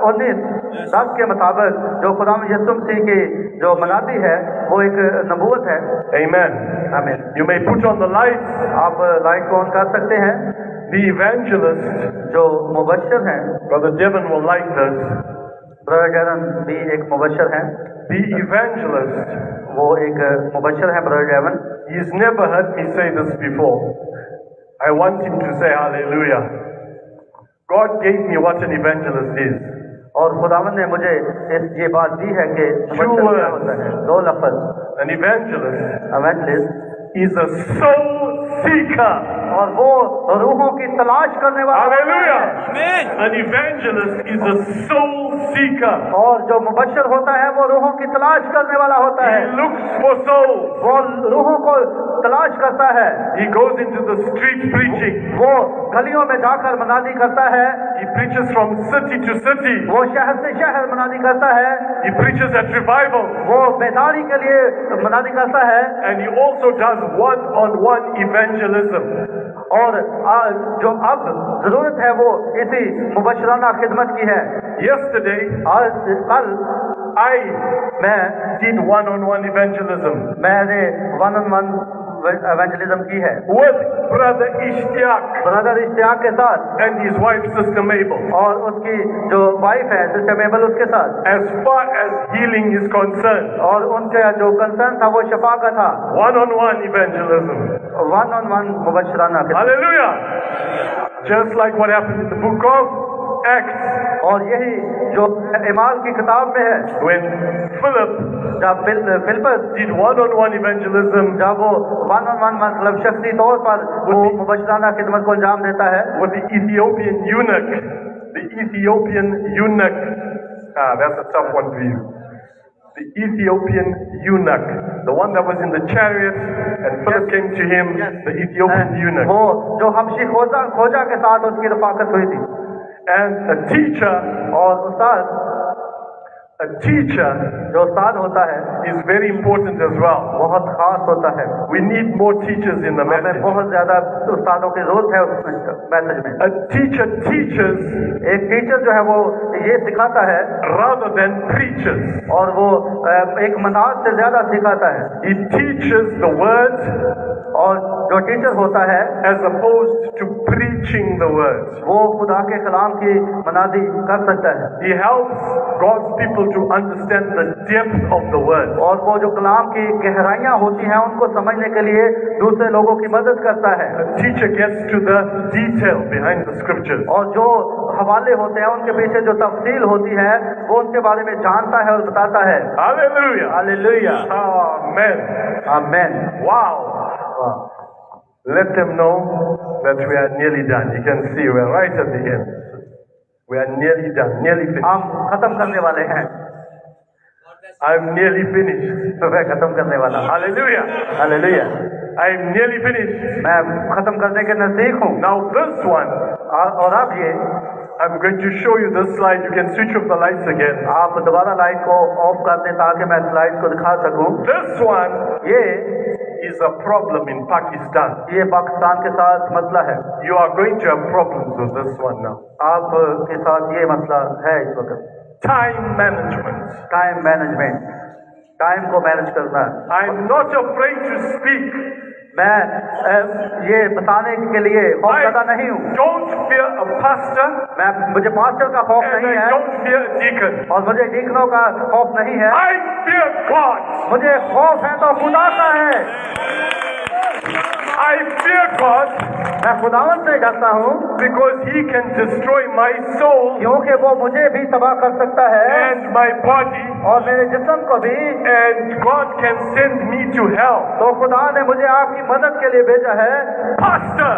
19:10 के मुताबिक जो खुदा में यीशु मसीह की जो मनाती है वो एक नबूवत है। Amen. आमीन। You may put on the lights. आप लाइट को ऑन कर सकते हैं। The evangelist, जो मुबश्शिर हैं, Brother Devon will like this. Brother Devon भी एक मुबश्शिर हैं। The evangelist, वो एक मुबश्शिर हैं brother Devon. he's never heard me say this before. I want him to say hallelujah. God gave me what an evangelist is. और खुदावन ने मुझे ये बात दी है कि मुबश्शिर क्या होता है। 2 लफ्ज। An evangelist evangelist is a soul seeker. और वो रूहों की तलाश करने वाला Hallelujah. होता है। An evangelist is a soul seeker. और जो मुबश्शिर होता है वो रूहों की तलाश करने वाला होता है। He looks for souls. वो रूहों को तलाश करता है। He goes into the street preaching. वो गलियों में जाकर मनादी करता है। He preaches from city to city. वो शहर से शहर मनादी करता है। He preaches at revival. वो बेदारी के लिए मनादी करता है। And he also does one-on-one evangelism. और जो अब जरूरत है वो इसी मुबशराना खिदमत की है। Yesterday, कल I मैं did one-on-one evangelism मैंने 1-on-1 evangelism की है with Brother Ishtiaq brother Ishtiaq के साथ and his wife, Sister Mabel. और उसकी जो वाइफ है सिस्टर मेबल उसके साथ। As far as healing is concerned, और उनका जो कंसर्न था वो शफा का था। one-on-one evangelism. 1-on-1 मुबशराना खिदमत। Hallelujah! Just like what happened in the book of Acts, और यही जो इमाल की किताब में है when Philip जब फिलिपस did one-on-one evangelism जब वो 1-on-1 मतलब शख्सी तौर पर वो मुबशराना खिदमत को अंजाम देता है with the Ethiopian eunuch. The Ethiopian eunuch. That's a tough one for you. The Ethiopian eunuch. The one that was in the chariot and Philip came to him, the Ethiopian eunuch. वो जो हबशी खोजा के साथ उसकी रफाकत हुई थी। And a teacher और उस्ताद जो उस्ताद होता है is very important as well. बहुत खास होता है। We need more teachers in the हमें message. बहुत ज्यादा उस्तादों की जरूरत है उस मैसेज में। A teacher teaches एक टीचर जो है वो ये सिखाता है rather than preaches. और वो एक मनाज से ज्यादा सिखाता है। He teaches the word और जो टीचर होता है as opposed to preaching the word. वो खुदा के कलाम की मनादी कर सकता है। He helps God's people to understand the depth of the word. और वो जो कलाम की गहराइयां होती हैं उनको समझने के लिए दूसरे लोगों की मदद करता है। A teacher gets to the detail behind the scriptures. और जो हवाले होते हैं उनके पीछे जो तफसील होती है वो उनके बारे में जानता है और बताता है। Hallelujah. हालेलुया। Amen. आमीन। Wow. Let them know that we are nearly done. You can see we are right at the end. We are nearly done. Nearly finished. हम खत्म करने वाले हैं। I'm nearly finished. तो मैं खत्म करने वाला हूँ। Hallelujah. Hallelujah. I'm nearly finished. मैं खत्म करने के नजदीक हूँ। Now this one, और अब ये I'm going to show you this slide. You can switch off the lights again. आप दोबारा लाइट को ऑफ कर दें ताकि मैं स्लाइड को दिखा सकूं। This one ये is a problem in Pakistan. ये पाकिस्तान के साथ मसला है। You are going to have problems with this one now. आप के साथ ये मसला है इस वक्त। Time management. Time management, time को मैनेज करना। I'm not afraid to speak. मैं ये बताने के लिए खौफजदा I नहीं हूँ। don't fear a pastor मुझे पास्टर का खौफ and नहीं I है don't fear a deacon. और मुझे डीकनों का खौफ नहीं है। I fear God. मुझे खौफ है तो खुदा का है। I fear God मैं खुदावन से डरता हूँ because He can destroy my soul क्योंकि वो मुझे भी तबाह कर सकता है and my body, और मेरे जिस्म को भी। and God can send me to hell. तो खुदा ने मुझे आपकी मदद के लिए भेजा है। Pastor,